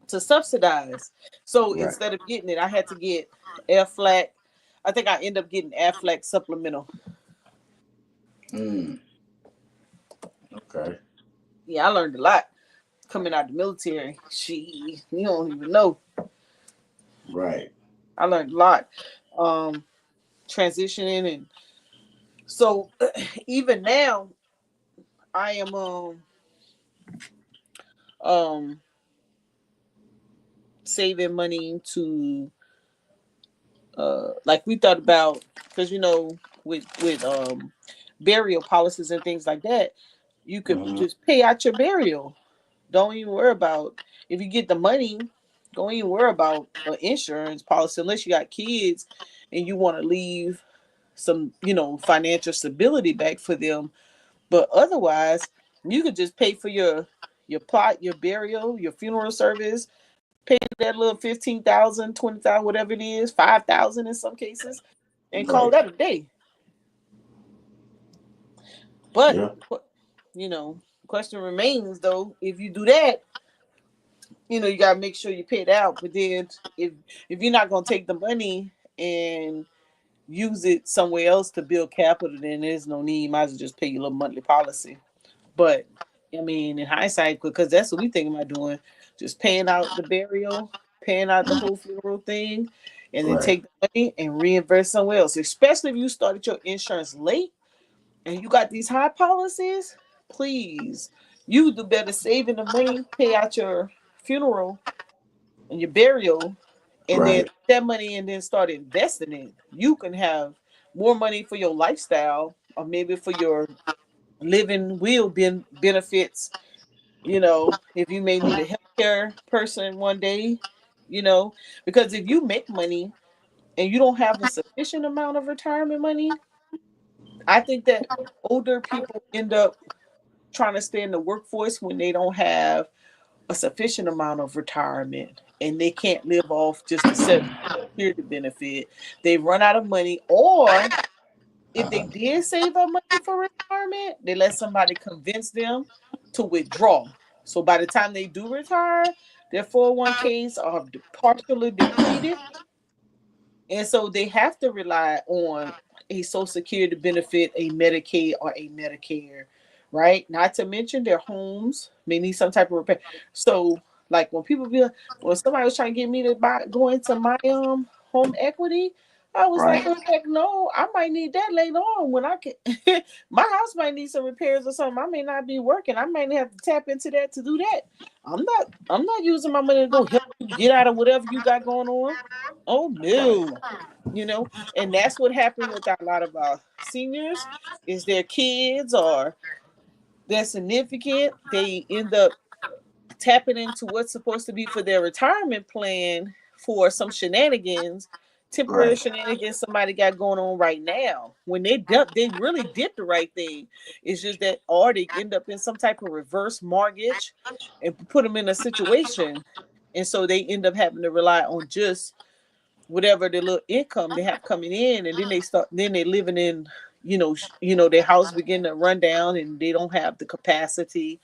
to subsidize. So Right. instead of getting it, I had to get Aflac. I think I end up getting Aflac supplemental. Mm. Okay. Yeah, I learned a lot coming out of the military. You don't even know. Right. I learned a lot. Transitioning, and so even now I am um saving money to like we thought about, because with burial policies and things like that, you could just pay out your burial. Don't even worry about if you get the money. Don't even worry about an insurance policy unless you got kids and you want to leave some financial stability back for them. But otherwise, you could just pay for your plot, your burial, your funeral service, pay that little 15,000, 20,000, whatever it is, 5,000 in some cases, and call Right. that a day. But Yeah. question remains though, if you do that, you gotta make sure you pay it out. But then if you're not gonna take the money and use it somewhere else to build capital, then there's no need. Might as well just pay your little monthly policy. But I mean, in hindsight, because that's what we think about doing, just paying out the burial, paying out the whole funeral thing, and then Right. take the money and reinvest somewhere else. Especially if you started your insurance late and you got these high policies, please, you do better saving the money, pay out your funeral and your burial, and then Right. take that money and then start investing it. You can have more money for your lifestyle or maybe for your living will benefits, if you may need a healthcare person one day, because if you make money and you don't have a sufficient amount of retirement money, I think that older people end up trying to stay in the workforce when they don't have a sufficient amount of retirement and they can't live off just the security benefit. They run out of money, or if they did save up money for retirement, they let somebody convince them to withdraw. So by the time they do retire, their 401ks are partially depleted. And so they have to rely on a Social Security benefit, a Medicaid, or a Medicare, right? Not to mention their homes may need some type of repair. So, like when somebody was trying to get me to go into my home equity, I was like, Right. oh, heck no, I might need that later on when I can. My house might need some repairs or something. I may not be working. I might have to tap into that to do that. I'm not using my money to go help you get out of whatever you got going on. Oh Right. no, and that's what happened with a lot of our seniors is their kids or their significant. They end up tapping into what's supposed to be for their retirement plan for some shenanigans, temporary Right. shenanigans somebody got going on right now. When they really did the right thing. It's just that, or they end up in some type of reverse mortgage and put them in a situation, and so they end up having to rely on just whatever the little income they have coming in, and then they living in, their house begin to run down, and they don't have the capacity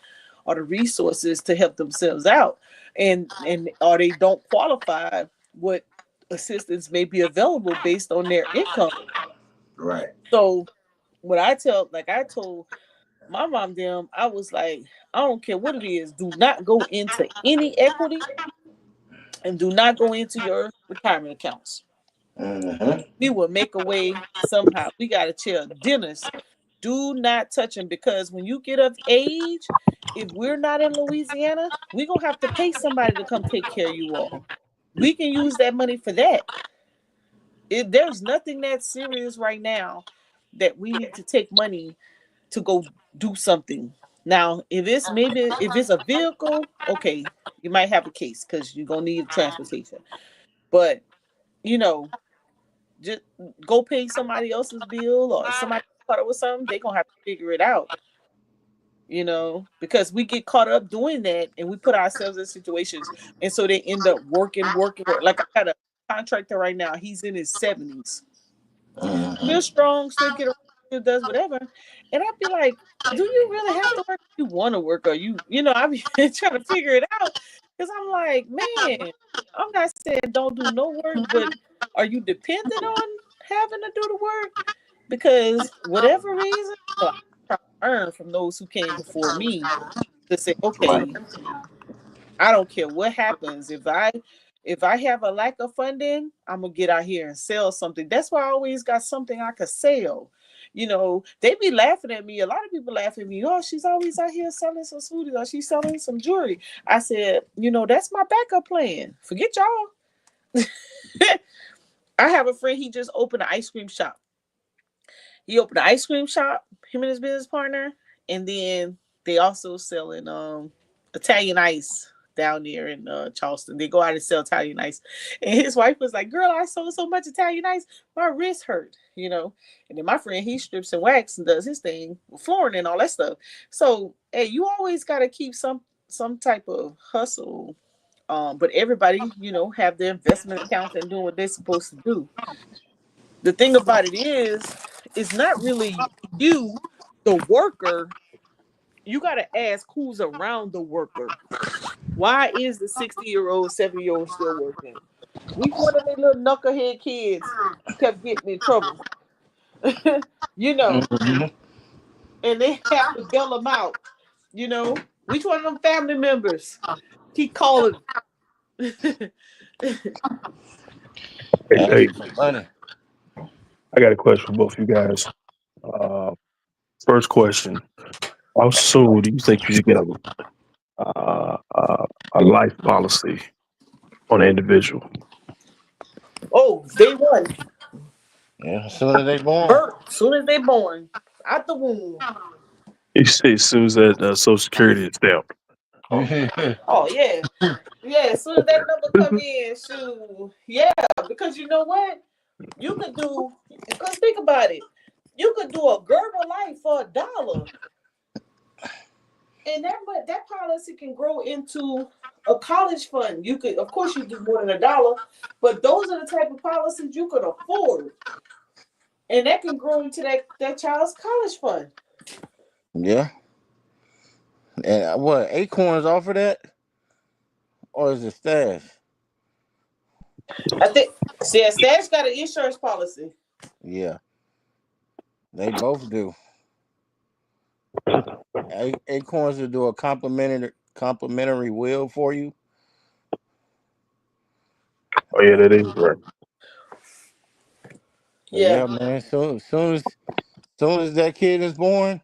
or the resources to help themselves out, and or they don't qualify what assistance may be available based on their income. Right. So I told my mom them, I was like, I don't care what it is, do not go into any equity and do not go into your retirement accounts. Mm-hmm. We will make a way somehow. We got to chill. Dinners, do not touch them, because when you get of age, if we're not in Louisiana, we're going to have to pay somebody to come take care of you all. We can use that money for that. There's nothing that serious right now that we need to take money to go do something. Now, if it's a vehicle, okay, you might have a case because you're gonna need transportation. But you know, just go pay somebody else's bill, or somebody caught up with something, they're gonna have to figure it out. Because we get caught up doing that and we put ourselves in situations, and so they end up working. Like, I got a contractor right now, he's in his 70s. Mm-hmm. Still strong, still get around, still does whatever. And I'd be like, do you really have to work? You want to work, or I be trying to figure it out. Because I'm like, man, I'm not saying don't do no work, but are you dependent on having to do the work? Because whatever reason, I try to learn from those who came before me to say, Right. okay, I don't care what happens. If I have a lack of funding, I'm gonna get out here and sell something. That's why I always got something I could sell. They be laughing at me. A lot of people laugh at me. Oh, she's always out here selling some smoothies, or she's selling some jewelry. I said, that's my backup plan. Forget y'all. I have a friend, he just opened an ice cream shop. He opened an ice cream shop, him and his business partner, and then they also selling Italian ice down there in Charleston. They go out and sell Italian ice. And his wife was like, girl, I sold so much Italian ice, my wrist hurt. And then my friend, he strips and wax and does his thing with flooring and all that stuff. So, hey, you always got to keep some type of hustle. But everybody, have their investment accounts and doing what they're supposed to do. The thing about it is, it's not really you, the worker. You got to ask who's around the worker. Why is the 60-year-old, 70-year-old still working? Which one of them little knucklehead kids kept getting in trouble? you know, Mm-hmm. and they have to bail them out. Which one of them family members keep calling? Hey, Asking hey, for money. I got a question for both of you guys. Uh, First question: how soon do you think you should get a life policy on an individual? Oh, day one. Yeah, as soon as they born. Birth. As soon as they born. Out the womb. You say as soon as that Social Security is stamped. Oh, yeah. Yeah, as soon as that number come in, shoot. Yeah, because you know what? You could do, because think about it. You could do a Gerber Life for $1. And that policy can grow into a college fund. You could, of course, you do more than $1, but those are the type of policies you could afford. And that can grow into that child's college fund. Yeah. And what, Acorns offer that? Or is it Stash? I think, see, Stash got an insurance policy. Yeah. They both do. Acorns will do a complimentary will for you. Oh yeah, that is right. So Yeah, yeah, man. Soon as that kid is born,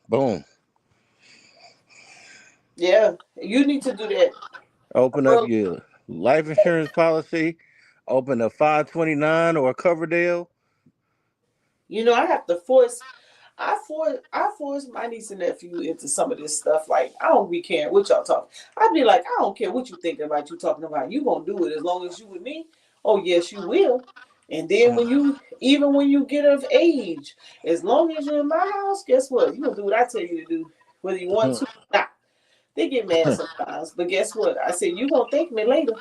boom. yeah. You need to do that. Open up your life insurance policy. Open a 529 or a Coverdale. I have to I force my niece and nephew into some of this stuff. Like, I don't be caring what y'all talk. I'd be like, I don't care what you thinking about, you talking about. You gonna do it as long as you with me. Oh yes, you will. And then even when you get of age, as long as you're in my house, guess what? You gonna do what I tell you to do, whether you want to or not. They get mad sometimes, but guess what? I said, you gonna thank me later.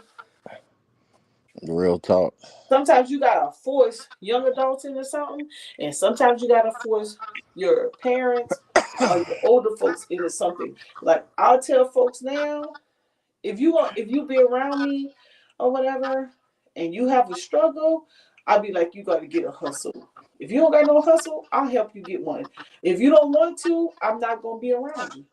Real talk. Sometimes you gotta force young adults into something, and sometimes you gotta force your parents or your older folks into something. Like, I'll tell folks now, if you be around me or whatever, and you have a struggle, I'll be like, you gotta get a hustle. If you don't got no hustle, I'll help you get one. If you don't want to, I'm not gonna be around you.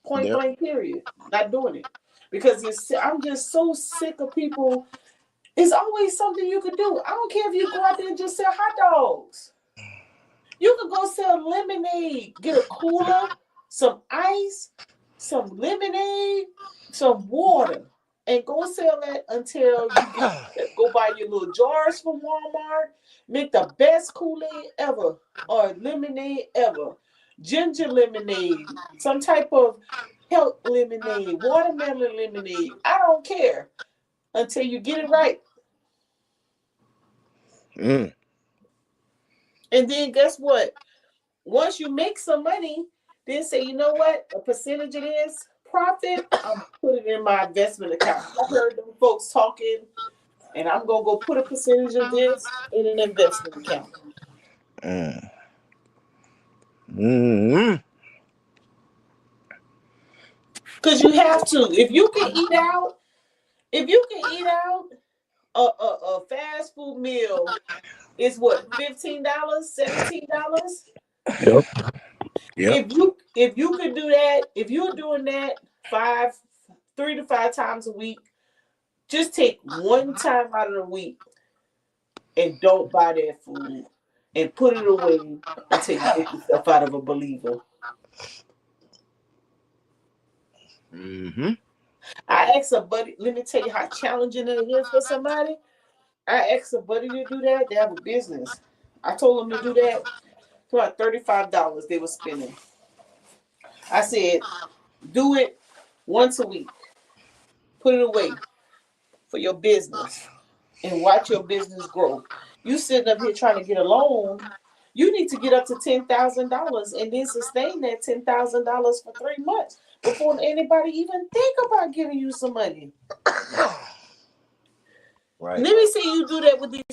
Point Yep. blank, period. Not doing it. because I'm just so sick of people. It's always something you can do. I don't care if you go out there and just sell hot dogs. You could go sell lemonade, get a cooler, some ice, some lemonade, some water, and go sell that until you go buy your little jars from Walmart. Make the best Kool-Aid ever or lemonade ever. Ginger lemonade, some type of health lemonade, watermelon lemonade. I don't care until you get it right. Mm. And then guess what? Once you make some money, then say, you know what? A percentage of this profit, I'm put it in my investment account. I heard them folks talking, and I'm gonna go put a percentage of this in an investment account. Mm. Mm. Because you have to. If you can eat out, a fast food meal is what, $15, $17? Yep. Yep. If you could do that, if you're doing that 3 to 5 times a week, just take one time out of the week and don't buy that food and put it away until you get yourself out of a believer. Mm-hmm. I asked a buddy, let me tell you how challenging it is for somebody. I asked a buddy to do that. They have a business. I told them to do that for about $35 they were spending. I said, do it once a week. Put it away for your business and watch your business grow. You sitting up here trying to get a loan, you need to get up to $10,000 and then sustain that $10,000 for 3 months before anybody even think about giving you some money. Right. Let me see you do that with these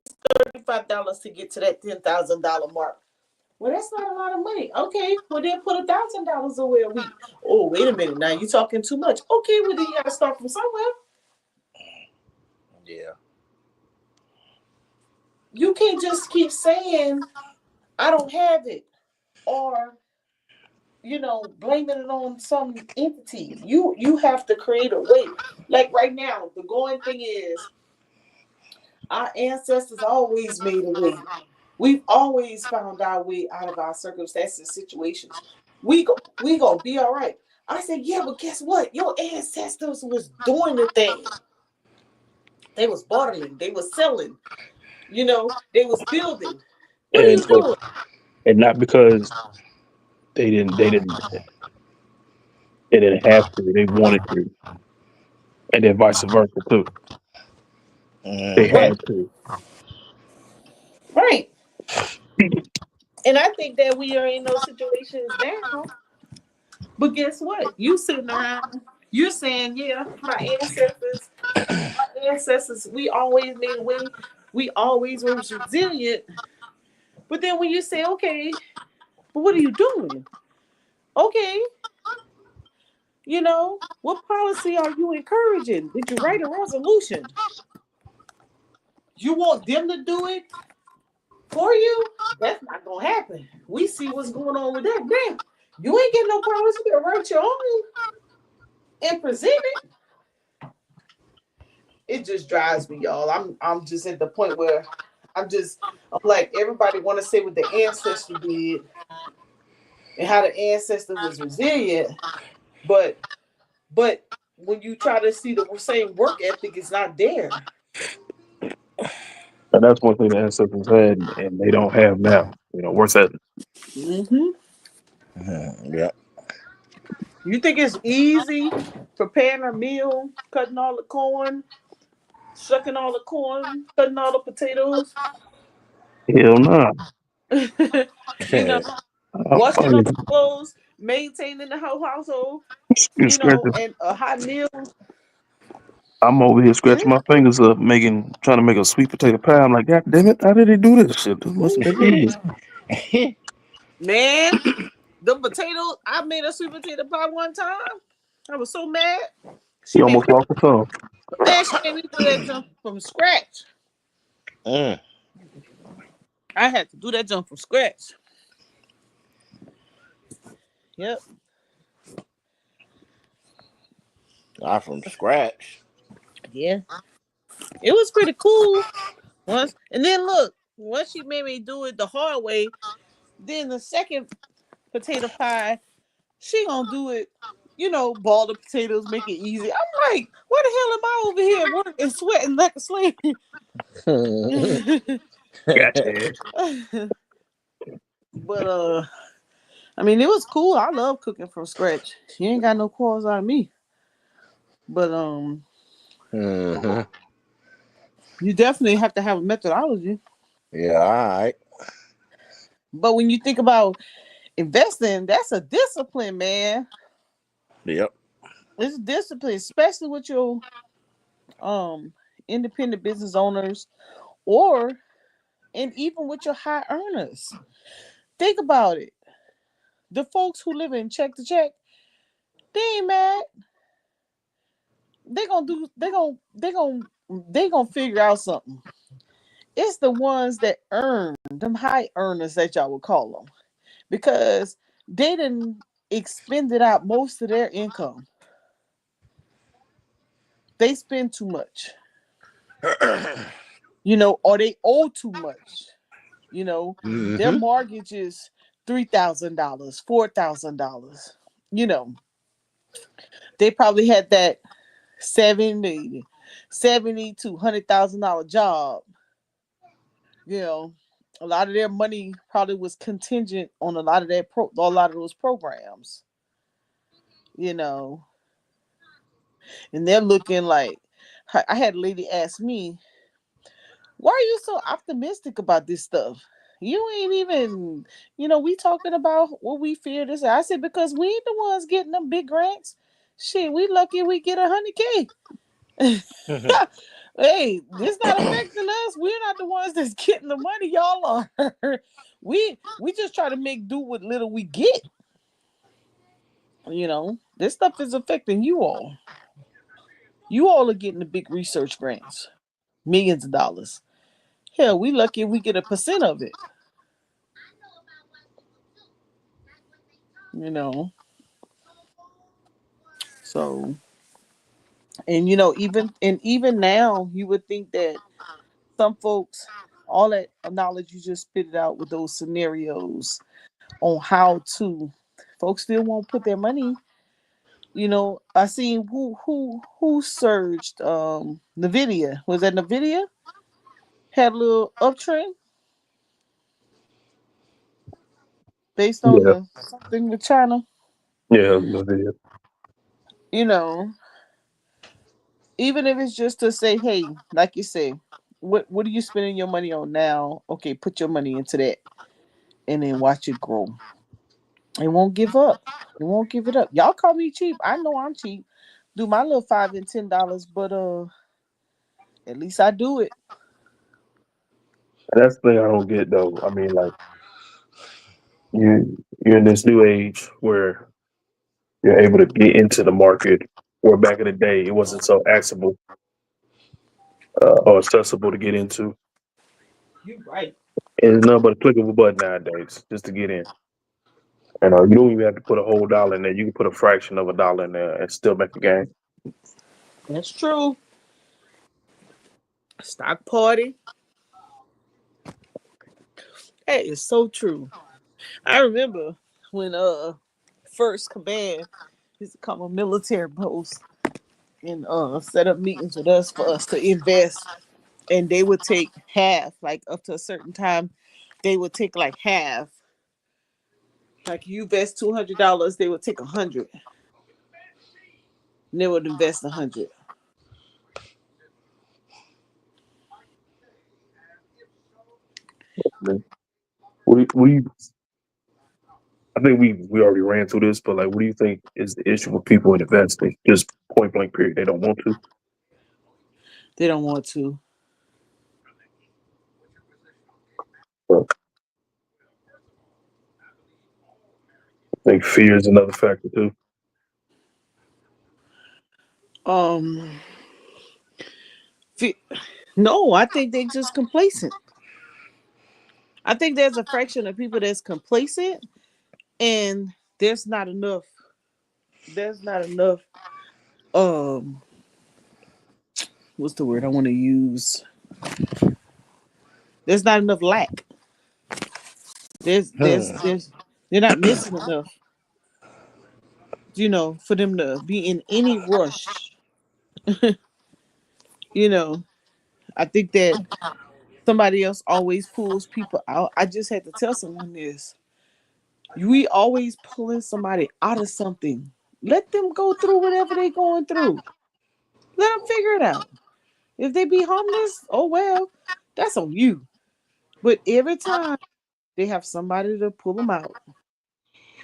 $35 to get to that $10,000 mark. Well, that's not a lot of money. Okay, well then put $1,000 away a week. Oh, wait a minute, now you're talking too much. Okay, well then you gotta start from somewhere. Yeah. You can't just keep saying I don't have it, or blaming it on some entity. You have to create a way. Like right now, the going thing is our ancestors always made a way. We've always found our way out of our circumstances and situations. We gonna be all right. I said, yeah, but guess what? Your ancestors was doing the thing. They was bartering, they was selling, they was building. What are And you doing? not because they didn't have to, they wanted to, and then vice versa too. They Mm-hmm. Right, had to. right. And I think that we are in those situations now. But guess what? You sitting around, you're saying, yeah, my ancestors, we always made a way. We always were resilient. But then when you say, okay, but what are you doing? Okay, what policy are you encouraging? Did you write a resolution? You want them to do it for you? That's not gonna happen. We see what's going on with that. Damn, you ain't getting no policy. You better write your own and present it. It just drives me, y'all. I'm just at the point where I'm like, everybody want to say what the ancestor did and how the ancestor was resilient, but when you try to see the same work ethic, it's not there. And that's one thing the ancestors had, and they don't have now. Where's that? Mm-hmm. Mm-hmm. Yep. You think it's easy preparing a meal, cutting all the corn, shucking all the corn, cutting all the potatoes, Hell no. you know, I washing up the mean, clothes, maintaining the whole household, you scratching. and a hot meal. I'm over here scratching Hmm? my fingers up, trying to make a sweet potato pie. I'm like, God damn it! How did they do this shit? This must have been easy. Man, the potatoes, I made a sweet potato pie one time. I was so mad. He She made me almost lost the tongue. do that jump from scratch. Mm. I had to do that jump from scratch. Yep. Start from scratch. Yeah, it was pretty cool once. And then look, once she made me do it the hard way, then the second potato pie, she gonna do it. Ball the potatoes, make it easy. I'm like, where the hell am I over here working, sweating like a slave? Gotcha. But I mean, it was cool. I love cooking from scratch. She ain't got no calls out of me. But hmm you definitely have to have a methodology. Yeah, all right. But when you think about investing, that's a discipline, man. Yep. It's discipline, especially with your um independent business owners, or and even with your high earners. Think about it. The folks who live in check to check, they ain't mad. They gonna do. They gonna figure out something. It's the ones that earn, them high earners that y'all would call them, because they didn't expended out most of their income. They spend too much, or they owe too much. Their hmm mortgage is $3,000, $4,000. You know, they probably had that 70 to $100,000 job. You know, a lot of their money probably was contingent on a lot of those programs. You know, and they're looking like, I had a lady ask me, "Why are you so optimistic about this stuff? You ain't even, we talking about what we fear this." I said, "Because we ain't the ones getting them big grants. Shit, we lucky we get 100K. Hey, this not affecting us. We're not the ones that's getting the money. Y'all are. We just try to make do with little we get. This stuff is affecting you all. You all are getting the big research grants, millions of dollars. Hell, we lucky if we get 1% of it. You know. So, and even now, you would think that some folks, all that knowledge you just spit it out with those scenarios on how to, folks still won't put their money. I seen who surged. Nvidia, was that Nvidia had a little uptrend based on Yeah, the something with China. yeah, no video. You know, even if it's just to say, hey, like you say, what are you spending your money on now? Okay, put your money into that, and then watch it grow. It won't give up. It won't give it up. Y'all call me cheap. I know I'm cheap. Do my little $5 and $10, but at least I do it. And that's the thing I don't get though. I mean, like you're in this new age where you're able to get into the market, where back in the day it wasn't so accessible or accessible to get into. You right. And it's nothing but a click of a button nowadays just to get in. And you don't even have to put a whole dollar in there. You can put a fraction of a dollar in there and still make a gain. That's true. Stock party. That is so true. I remember when first command used to come on military post and set up meetings with us for us to invest, and they would take half, like up to a certain time, they would take like half. Like you invest $200, they would take 100, and they would invest 100. I mean, I think we already ran through this, but like, what do you think is the issue with people in investing? Just point blank period, they don't want to. They don't want to. But I think fear is another factor too. Um, fe- no, I think they just complacent. I think there's a fraction of people that's complacent, and there's not enough. There's not enough what's the word I want to use? There's not enough lack. There's they're not missing enough, for them to be in any rush. You know, I think that somebody else always pulls people out. I just had to tell someone this. We always pulling somebody out of something. Let them go through whatever they going through. Let them figure it out. If they be homeless, oh well, that's on you. But every time they have somebody to pull them out,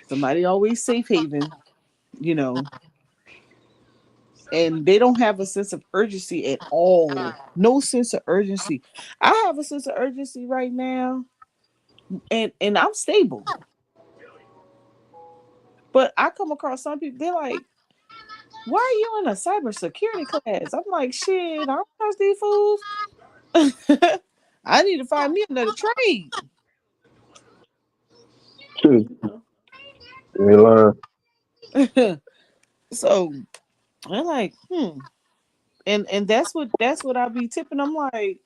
somebody always safe haven, you know, and they don't have a sense of urgency at all. No sense of urgency. I have a sense of urgency right now, and I'm stable. But I come across some people, they're like, why are you in a cybersecurity class? I'm like, shit, I don't trust these fools. I need to find me another trade. True. You So I'm like, and that's what I'll be tipping. I'm like,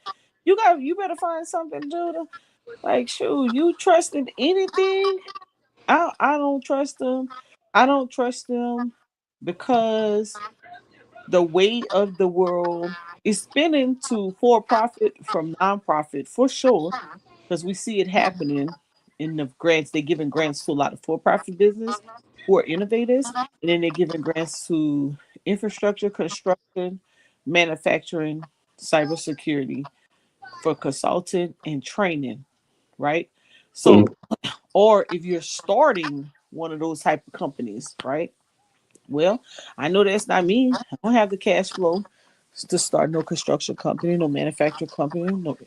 you better find something, Judah. Like, shoot, you trusted anything? I don't trust them. I don't trust them because the weight of the world is spinning to for profit from nonprofit for sure. Because we see it happening in the grants. They're giving grants to a lot of for-profit business who are innovators, and then they're giving grants to infrastructure, construction, manufacturing, cybersecurity for consulting and training, right? know. So, or if you're starting one of those type of companies, right? Well, I know that's not me. I don't have the cash flow to start no construction company, no manufacturing company, no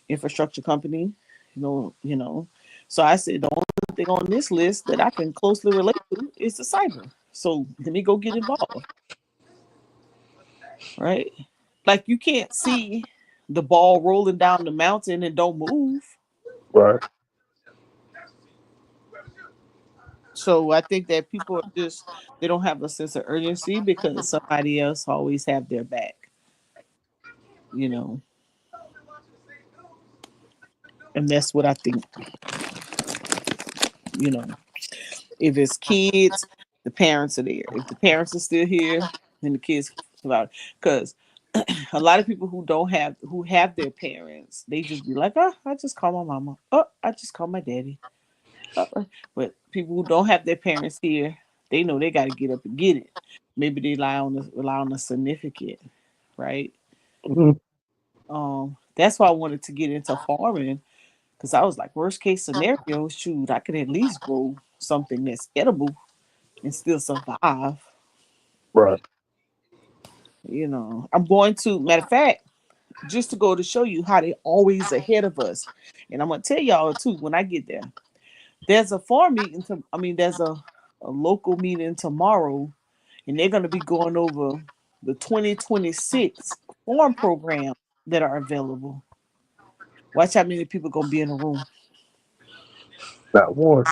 infrastructure company, So I said the only thing on this list that I can closely relate to is the cyber. So let me go get involved, right? Like you can't see the ball rolling down the mountain and don't move. Right. So I think that people are just they don't have a sense of urgency because somebody else always have their back, you know. And that's what I think, you know. If it's kids, the parents are there. If the parents are still here, then the kids about because a lot of people who have their parents, they just be like, oh, I just call my mama. Oh, I just call my daddy. But people who don't have their parents here, they know they got to get up and get it. Maybe they rely on a significant, right? Mhm. That's why I wanted to get into farming because I was like, worst case scenario, shoot, I could at least grow something that's edible and still survive. Right. I'm going to, matter of fact, just to go to show you how they always ahead of us. And I'm gonna tell y'all too when I get there. There's a farm meeting. There's a local meeting tomorrow, and they're gonna be going over the 2026 farm program that are available. Watch how many people gonna be in the room. Not one.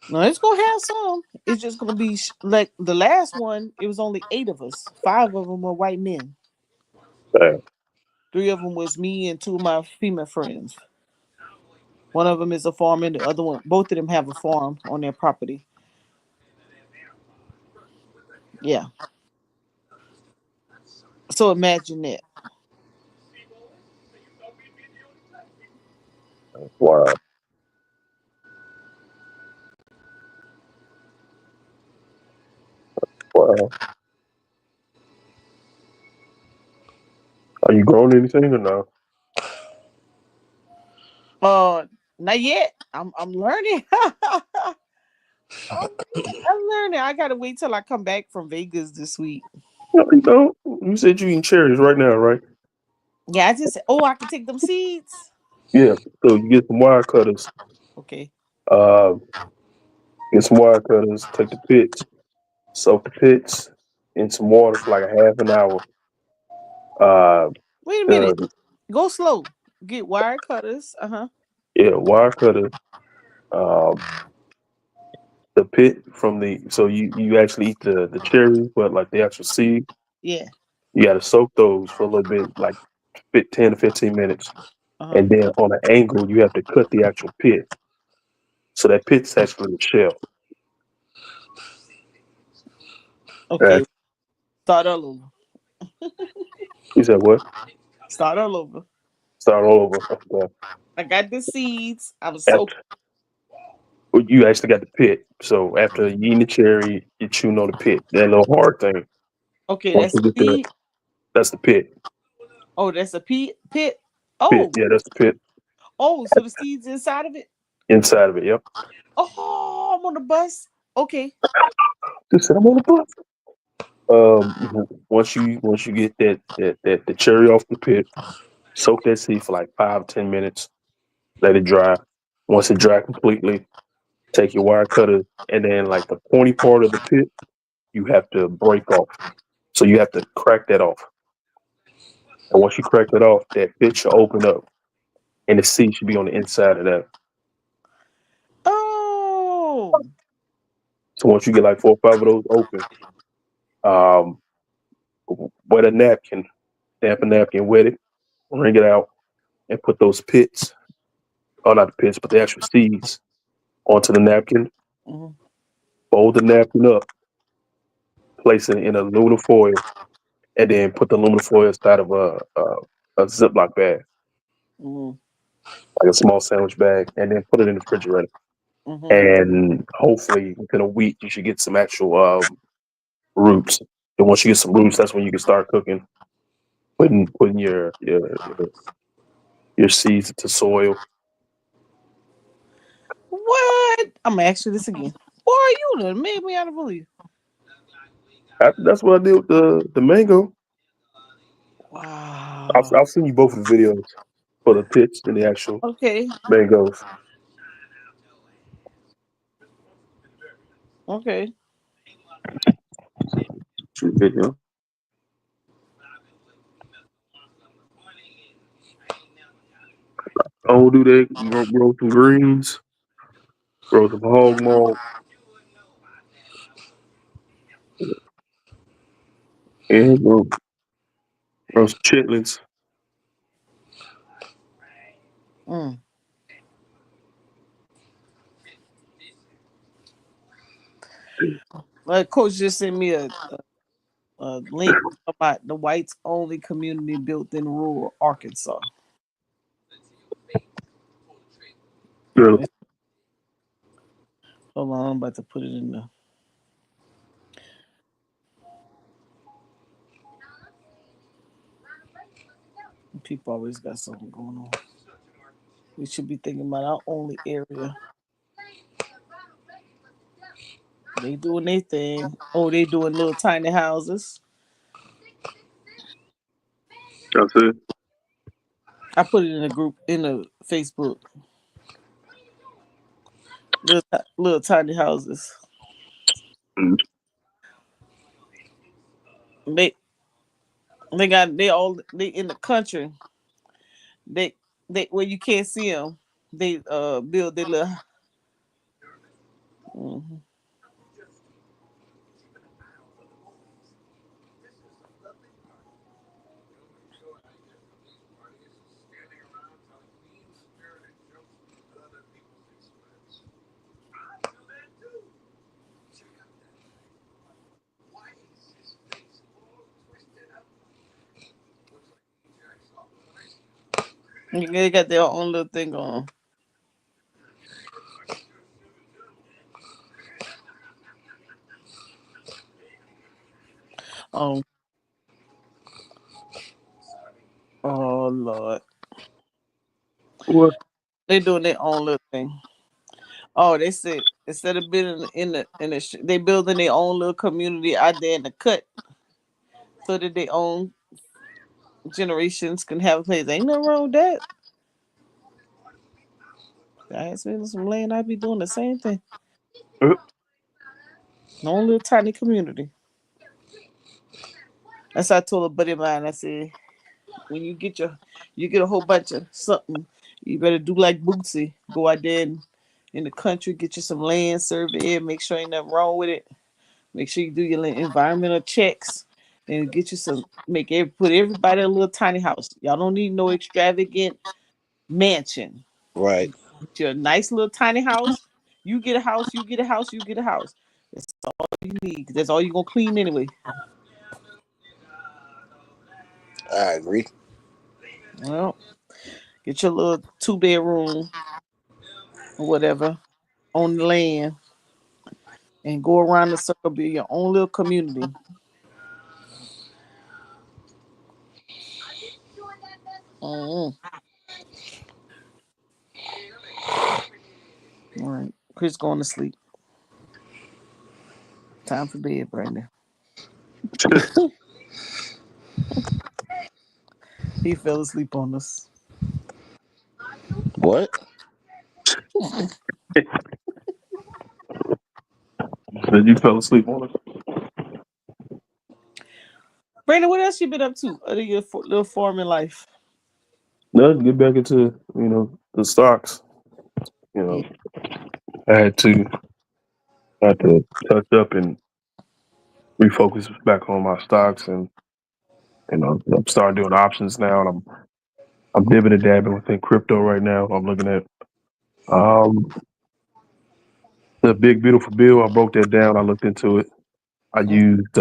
No, it's gonna have some. It's just gonna be like the last one. It was only 8 of us. 5 of them were white men. Damn. 3 of them was me and 2 of my female friends. One of them is a farmer, and the other one, both of them have a farm on their property. Yeah. So imagine that. Wow. Wow. Are you growing anything or no? Uh, Not yet. I'm learning. I'm learning. I gotta wait till I come back from Vegas this week. No, you don't. You said you eating cherries right now, right? Yeah, I can take them seeds. Yeah. So you get some wire cutters. Okay. Uh, get some wire cutters. Take the pits. Soak the pits in some water for like a half an hour. Uh, Wait a minute. the Go slow. Get wire cutters. yeah, wire cutters. Um, The pit from the so you actually eat the cherry, but like the actual seed, Yeah. you got to soak those for a little bit, like 10 to 15 minutes, Uh-huh. and then on an angle, you have to cut the actual pit. So that pit's actually the shell. Okay. Start all over. You said what? Start all over. Start all over. Okay. I got the seeds. I was so Well, you actually got the pit. So after you eating the cherry, you chewing on the pit. That little hard thing. okay. Once That's you the get there, seed. that's the pit. Oh, that's a pit. Pit. Oh, Yeah, that's the pit so the seeds inside of it. inside of it. Yep. Oh, I'm on the bus. Okay. Just said I'm on the bus. Once you get that the cherry off the pit, soak that seed for like 5 10 minutes. Let it dry. Once it dry completely, take your wire cutter and then like the pointy part of the pit, you have to break off. So you have to crack that off. And once you crack that off, that pit should open up, and the seed should be on the inside of that. Oh. So once you get like 4 or 5 of those open, um, wet a napkin, damp a napkin, wet it, wring it out, and put those pits, or not the pits, but the actual seeds onto the napkin. Mhm. Fold the napkin up, place it in aluminum foil, and then put the aluminum foil inside of a Ziploc bag, Mhm. like a small sandwich bag, and then put it in the refrigerator. Mhm. And hopefully, within a week, you should get some actual roots. And once you get some roots, that's when you can start cooking, putting your seeds into soil. What? I'm gonna ask you this again. Boy, you done made me out of believe. That's what I did with the mango. I'll, Wow. I'll send you both the videos for the pits and the actual Okay. mangoes. Okay. Shoot video. Oh, do they grow some greens, grow some hog maw, and grow some chitlins. Mm. Coach just sent me a link about the whites only community built in rural Arkansas. Really? Hold on, I'm about to put it in the. People always got something going on. We should be thinking about our only area. They doing their thing. Oh, they doing little tiny houses. That's it. I put it in a group in the Facebook. Little tiny houses. Mm. They they in the country. They where you can't see them. They build their little. Mhm. They got their own little thing on. Um. Oh Lord, What? they doing their own little thing. Oh, they said instead of building they building their own little community out there in the cut, so that their own generations can have a place. Ain't nothing wrong with that. I ain't spending some land. I be doing the same thing. Uh, No little tiny community. That's what I told a buddy of mine. I said, when you get a whole bunch of something, you better do like Bootsy. Go out there and in the country, get you some land survey, make sure ain't nothing wrong with it. Make sure you do your environmental checks and get you some. Put everybody in a little tiny house. Y'all don't need no extravagant mansion. Right. Get you a nice little tiny house. You get a house. You get a house. You get a house. That's all you need. 'Cause that's all you're gonna clean anyway. I agree. Well, get your little 2 bedroom or whatever on the land and go around the circle, be your own little community. Mm. All right, Chris going to sleep. Time for bed, Brandon. He fell asleep on us. What? Then you fell asleep on it. Brandon, what else you been up to other than your little farming life? No, get back into the stocks. You Yeah. know, I had to touch up and refocus back on my stocks, and I'm starting doing options now, and I'm dipping and dabbing within crypto right now. I'm looking at um the big beautiful bill. I broke that down. I looked into it. I used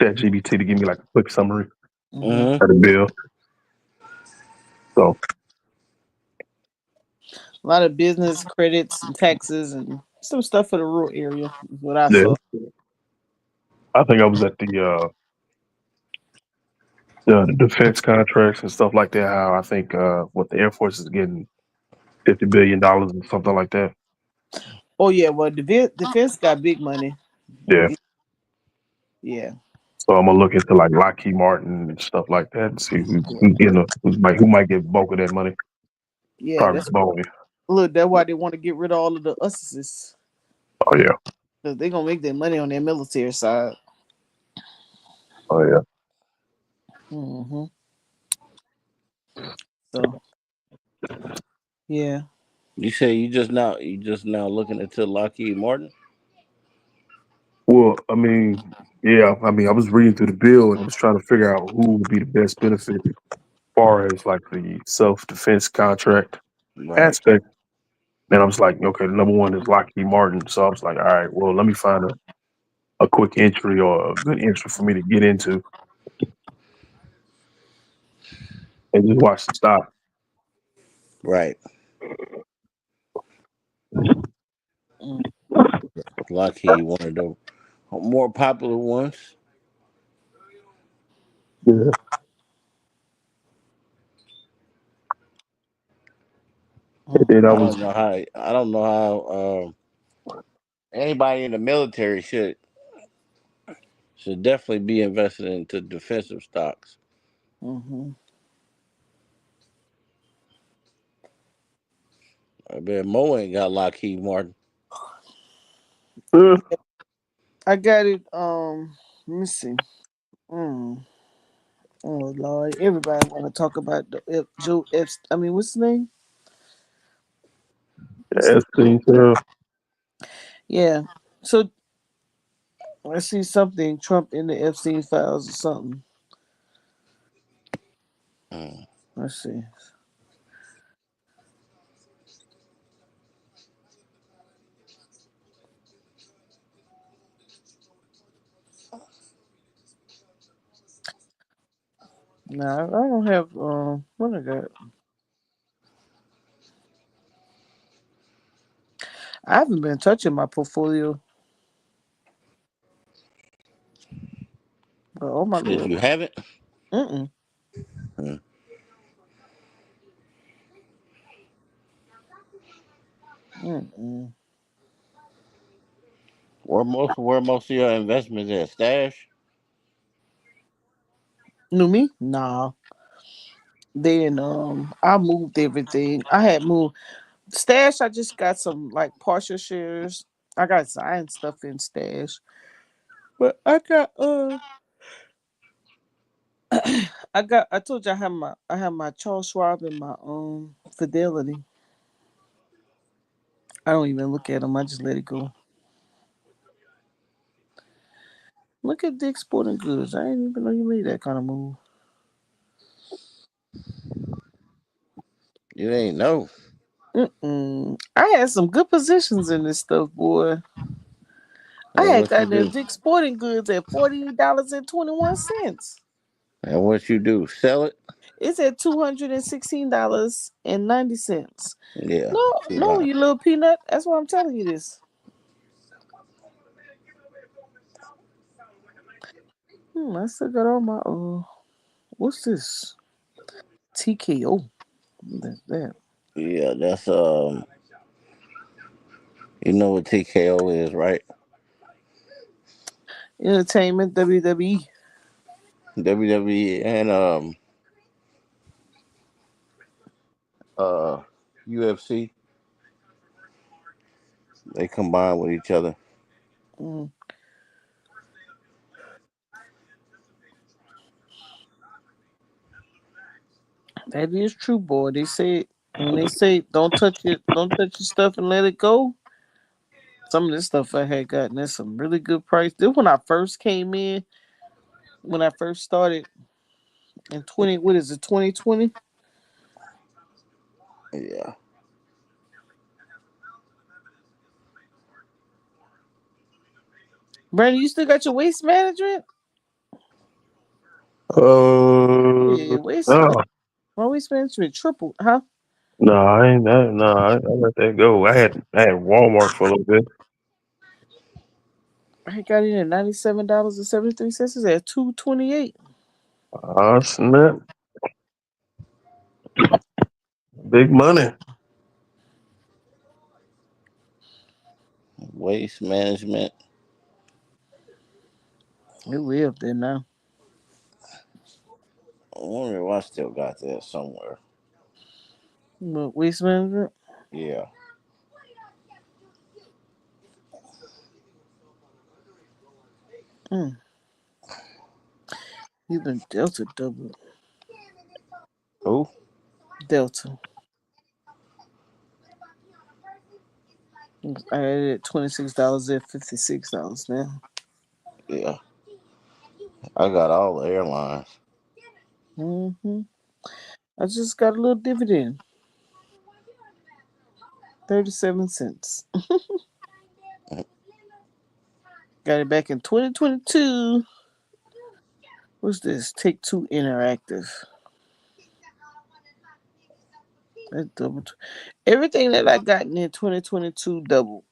ChatGPT to give me like a quick summary Mm-hmm. Mm-hmm. of the bill. So A lot of business credits and taxes and some stuff for the rural area is what I yeah, saw. I think I was at the defense contracts and stuff like that. How I think what the Air Force is getting $50 billion or something like that. Oh yeah, well defense got big money. Yeah. Yeah. So I'm gonna look into like Lockheed Martin and stuff like that and see who's getting who might get bulk of that money. Yeah, Probably that's Boeing. look, that's why they want to get rid of all of the USSs. Oh yeah. Because they're gonna make their money on their military side. Oh yeah. Mm-hmm. So yeah. You say you just now looking into Lockheed Martin? Well, I mean, yeah. I mean, I was reading through the bill and I was trying to figure out who would be the best benefit as far as like the self defense contract Right. aspect. And I was like, okay, the number one is Lockheed Martin. So I was like, all right, well, let me find a quick entry or a good entry for me to get into and just watch the stock. Right. Mm. Lockheed, one of the more popular ones. Yeah. And Mm. then I I was, don't know how. I don't know how. Anybody in the military should definitely be invested into defensive stocks. Mm-hmm. I bet Mo ain't got Lockheed Martin. uh, I got it. Let me see. Mm. Oh Lord, everybody want to talk about the Joe Epstein. I mean, what's his name? What's his Epstein, Yeah. So I see something Trump in the Epstein files or something. Mm. Let's see. Nah, I don't have what I got. I haven't been touching my portfolio, but oh my Says lord. you haven't. Mm Mm. mm. Where most of your investments at? Stash. Knew me? Nah. Then I moved everything. I had moved stash. I just got some like partial shares. I got Zion stuff in stash, but I got I told you I have my Charles Schwab and my Fidelity. I don't even look at them. I just let it go. Look at Dick's Sporting Goods. I didn't even know you made that kind of move. You ain't know. I had some good positions in this stuff, boy. I And had what you gotten them do? Dick's Sporting Goods at $40.21. And what you do? Sell it? It's at $216.90. Yeah. No, Too no, high. you little peanut. That's why I'm telling you this. I still got all my what's this? TKO. That's that. Yeah, that's you know what TKO is, right? Entertainment WWE. WWE and uh UFC, they combine with each other. Mm, that is true, boy. They say when they say don't touch your stuff and let it go. Some of this stuff I had gotten at some really good price. This when I first came in, when I first started in 20, what is it, 2020? Yeah. Brandon, you still got your waste management? Yeah, waste. No, My waste management tripled, huh? no, I ain't. No, I let that go. I had Walmart for a little bit. I got it at $97.73. It's at $228. Snap, big money. Waste management. It way up there now. I wonder if I still got that somewhere. But waste management. Yeah. Mm, even Delta doubled. Who? Delta. I had it at $26 at $56 now. Yeah. I got all the airlines. hmm I just got a little dividend. 37 cents. Got it back in 2022. What's this? Take Two Interactive. That doubled. Everything that I got in 2022 doubled.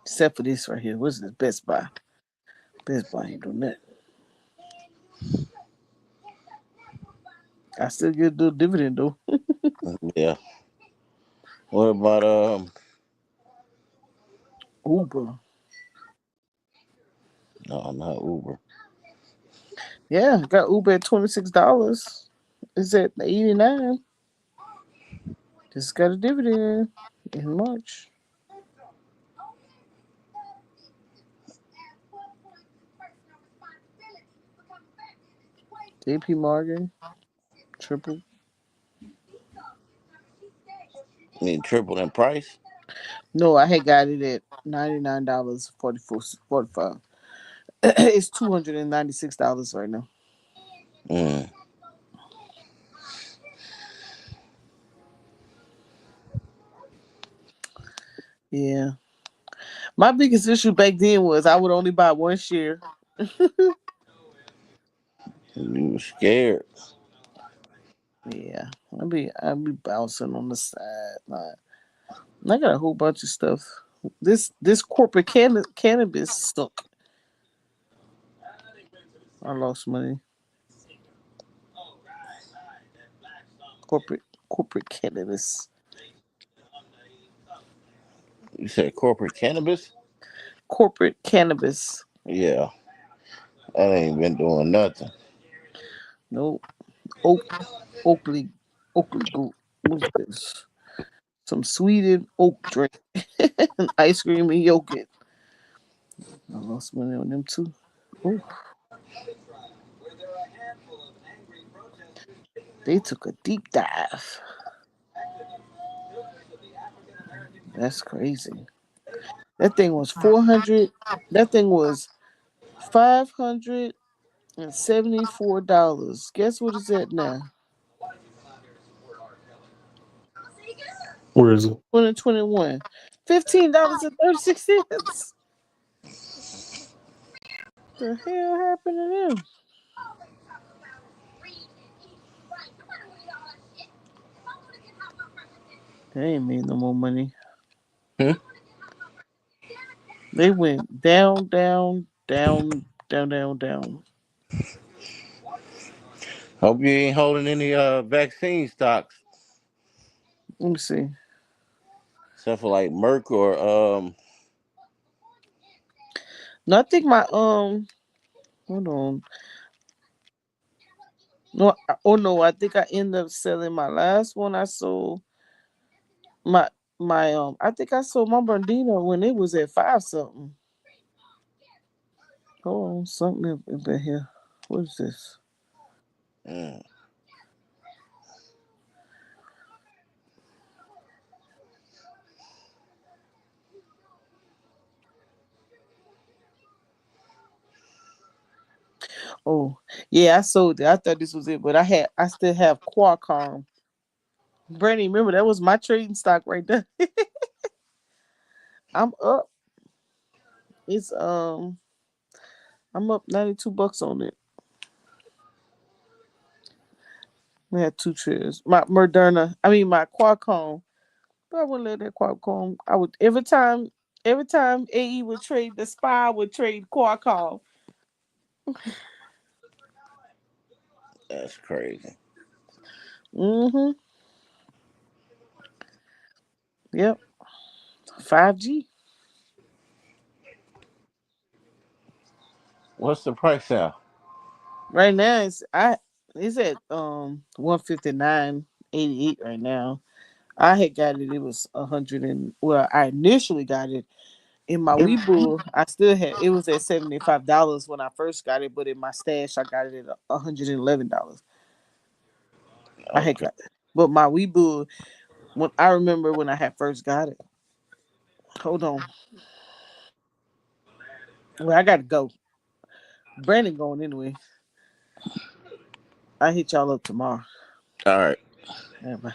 Except for this right here. What's this? Best Buy. Best Buy ain't doing that. I still get a little dividend though. Yeah. What about Uber. no, not Uber. Yeah, got Uber at $26. It's at 89. Just got a dividend in March. JP Morgan, triple. I mean triple in price? No, I had got it at $99.44.45. It's $296 right now. Mm. Yeah. My biggest issue back then was I would only buy one share. You was scared. Yeah. I'd be bouncing on the side. Like, I got a whole bunch of stuff. This corporate cannabis stuck. I lost money. Corporate cannabis. You said corporate cannabis? Corporate cannabis. Yeah. That ain't been doing nothing. No. Oak Oakley Oakley Group. What's this? Some sweetened oat drink. And ice cream and yogurt. I lost money on them too. Oh, they took a deep dive. That's crazy. That thing was 400. That thing was $574. Guess what it's at now? Where is it? 2021. $15.36. The hell happened to them? They ain't made no more money. Hmm? They went down, down, down, down, down, down. Hope you ain't holding any vaccine stocks, Let me see. except for like Merck or No, I think my hold on. No, oh no, I think I ended up selling my last one. I sold my I think I sold my Bernardino when it was at 5 something. Hold on, something up in here. What is this? mm, Oh, yeah, I sold it. I thought this was it, but I still have Qualcomm. Brandy, remember that was my trading stock right there. I'm up. It's I'm up $92 on it. We had two chairs. My Moderna, I mean my Qualcomm. But I wouldn't let that Qualcomm. I would every time AE would trade the SPY would trade Qualcomm. that's crazy. Mm-hmm. Yep. 5G. What's the price now? Right now it's at 159.88 right now. I had got it. It was 100 and well, I initially got it in my Webull. I still had it was at $75 when I first got it, but in my stash I got it at $111. I had Okay. got it. But my Webull, when I remember when I had first got it. Hold on. Well, I gotta go. Brandon going anyway. I hit y'all up tomorrow. All right. Yeah, bye.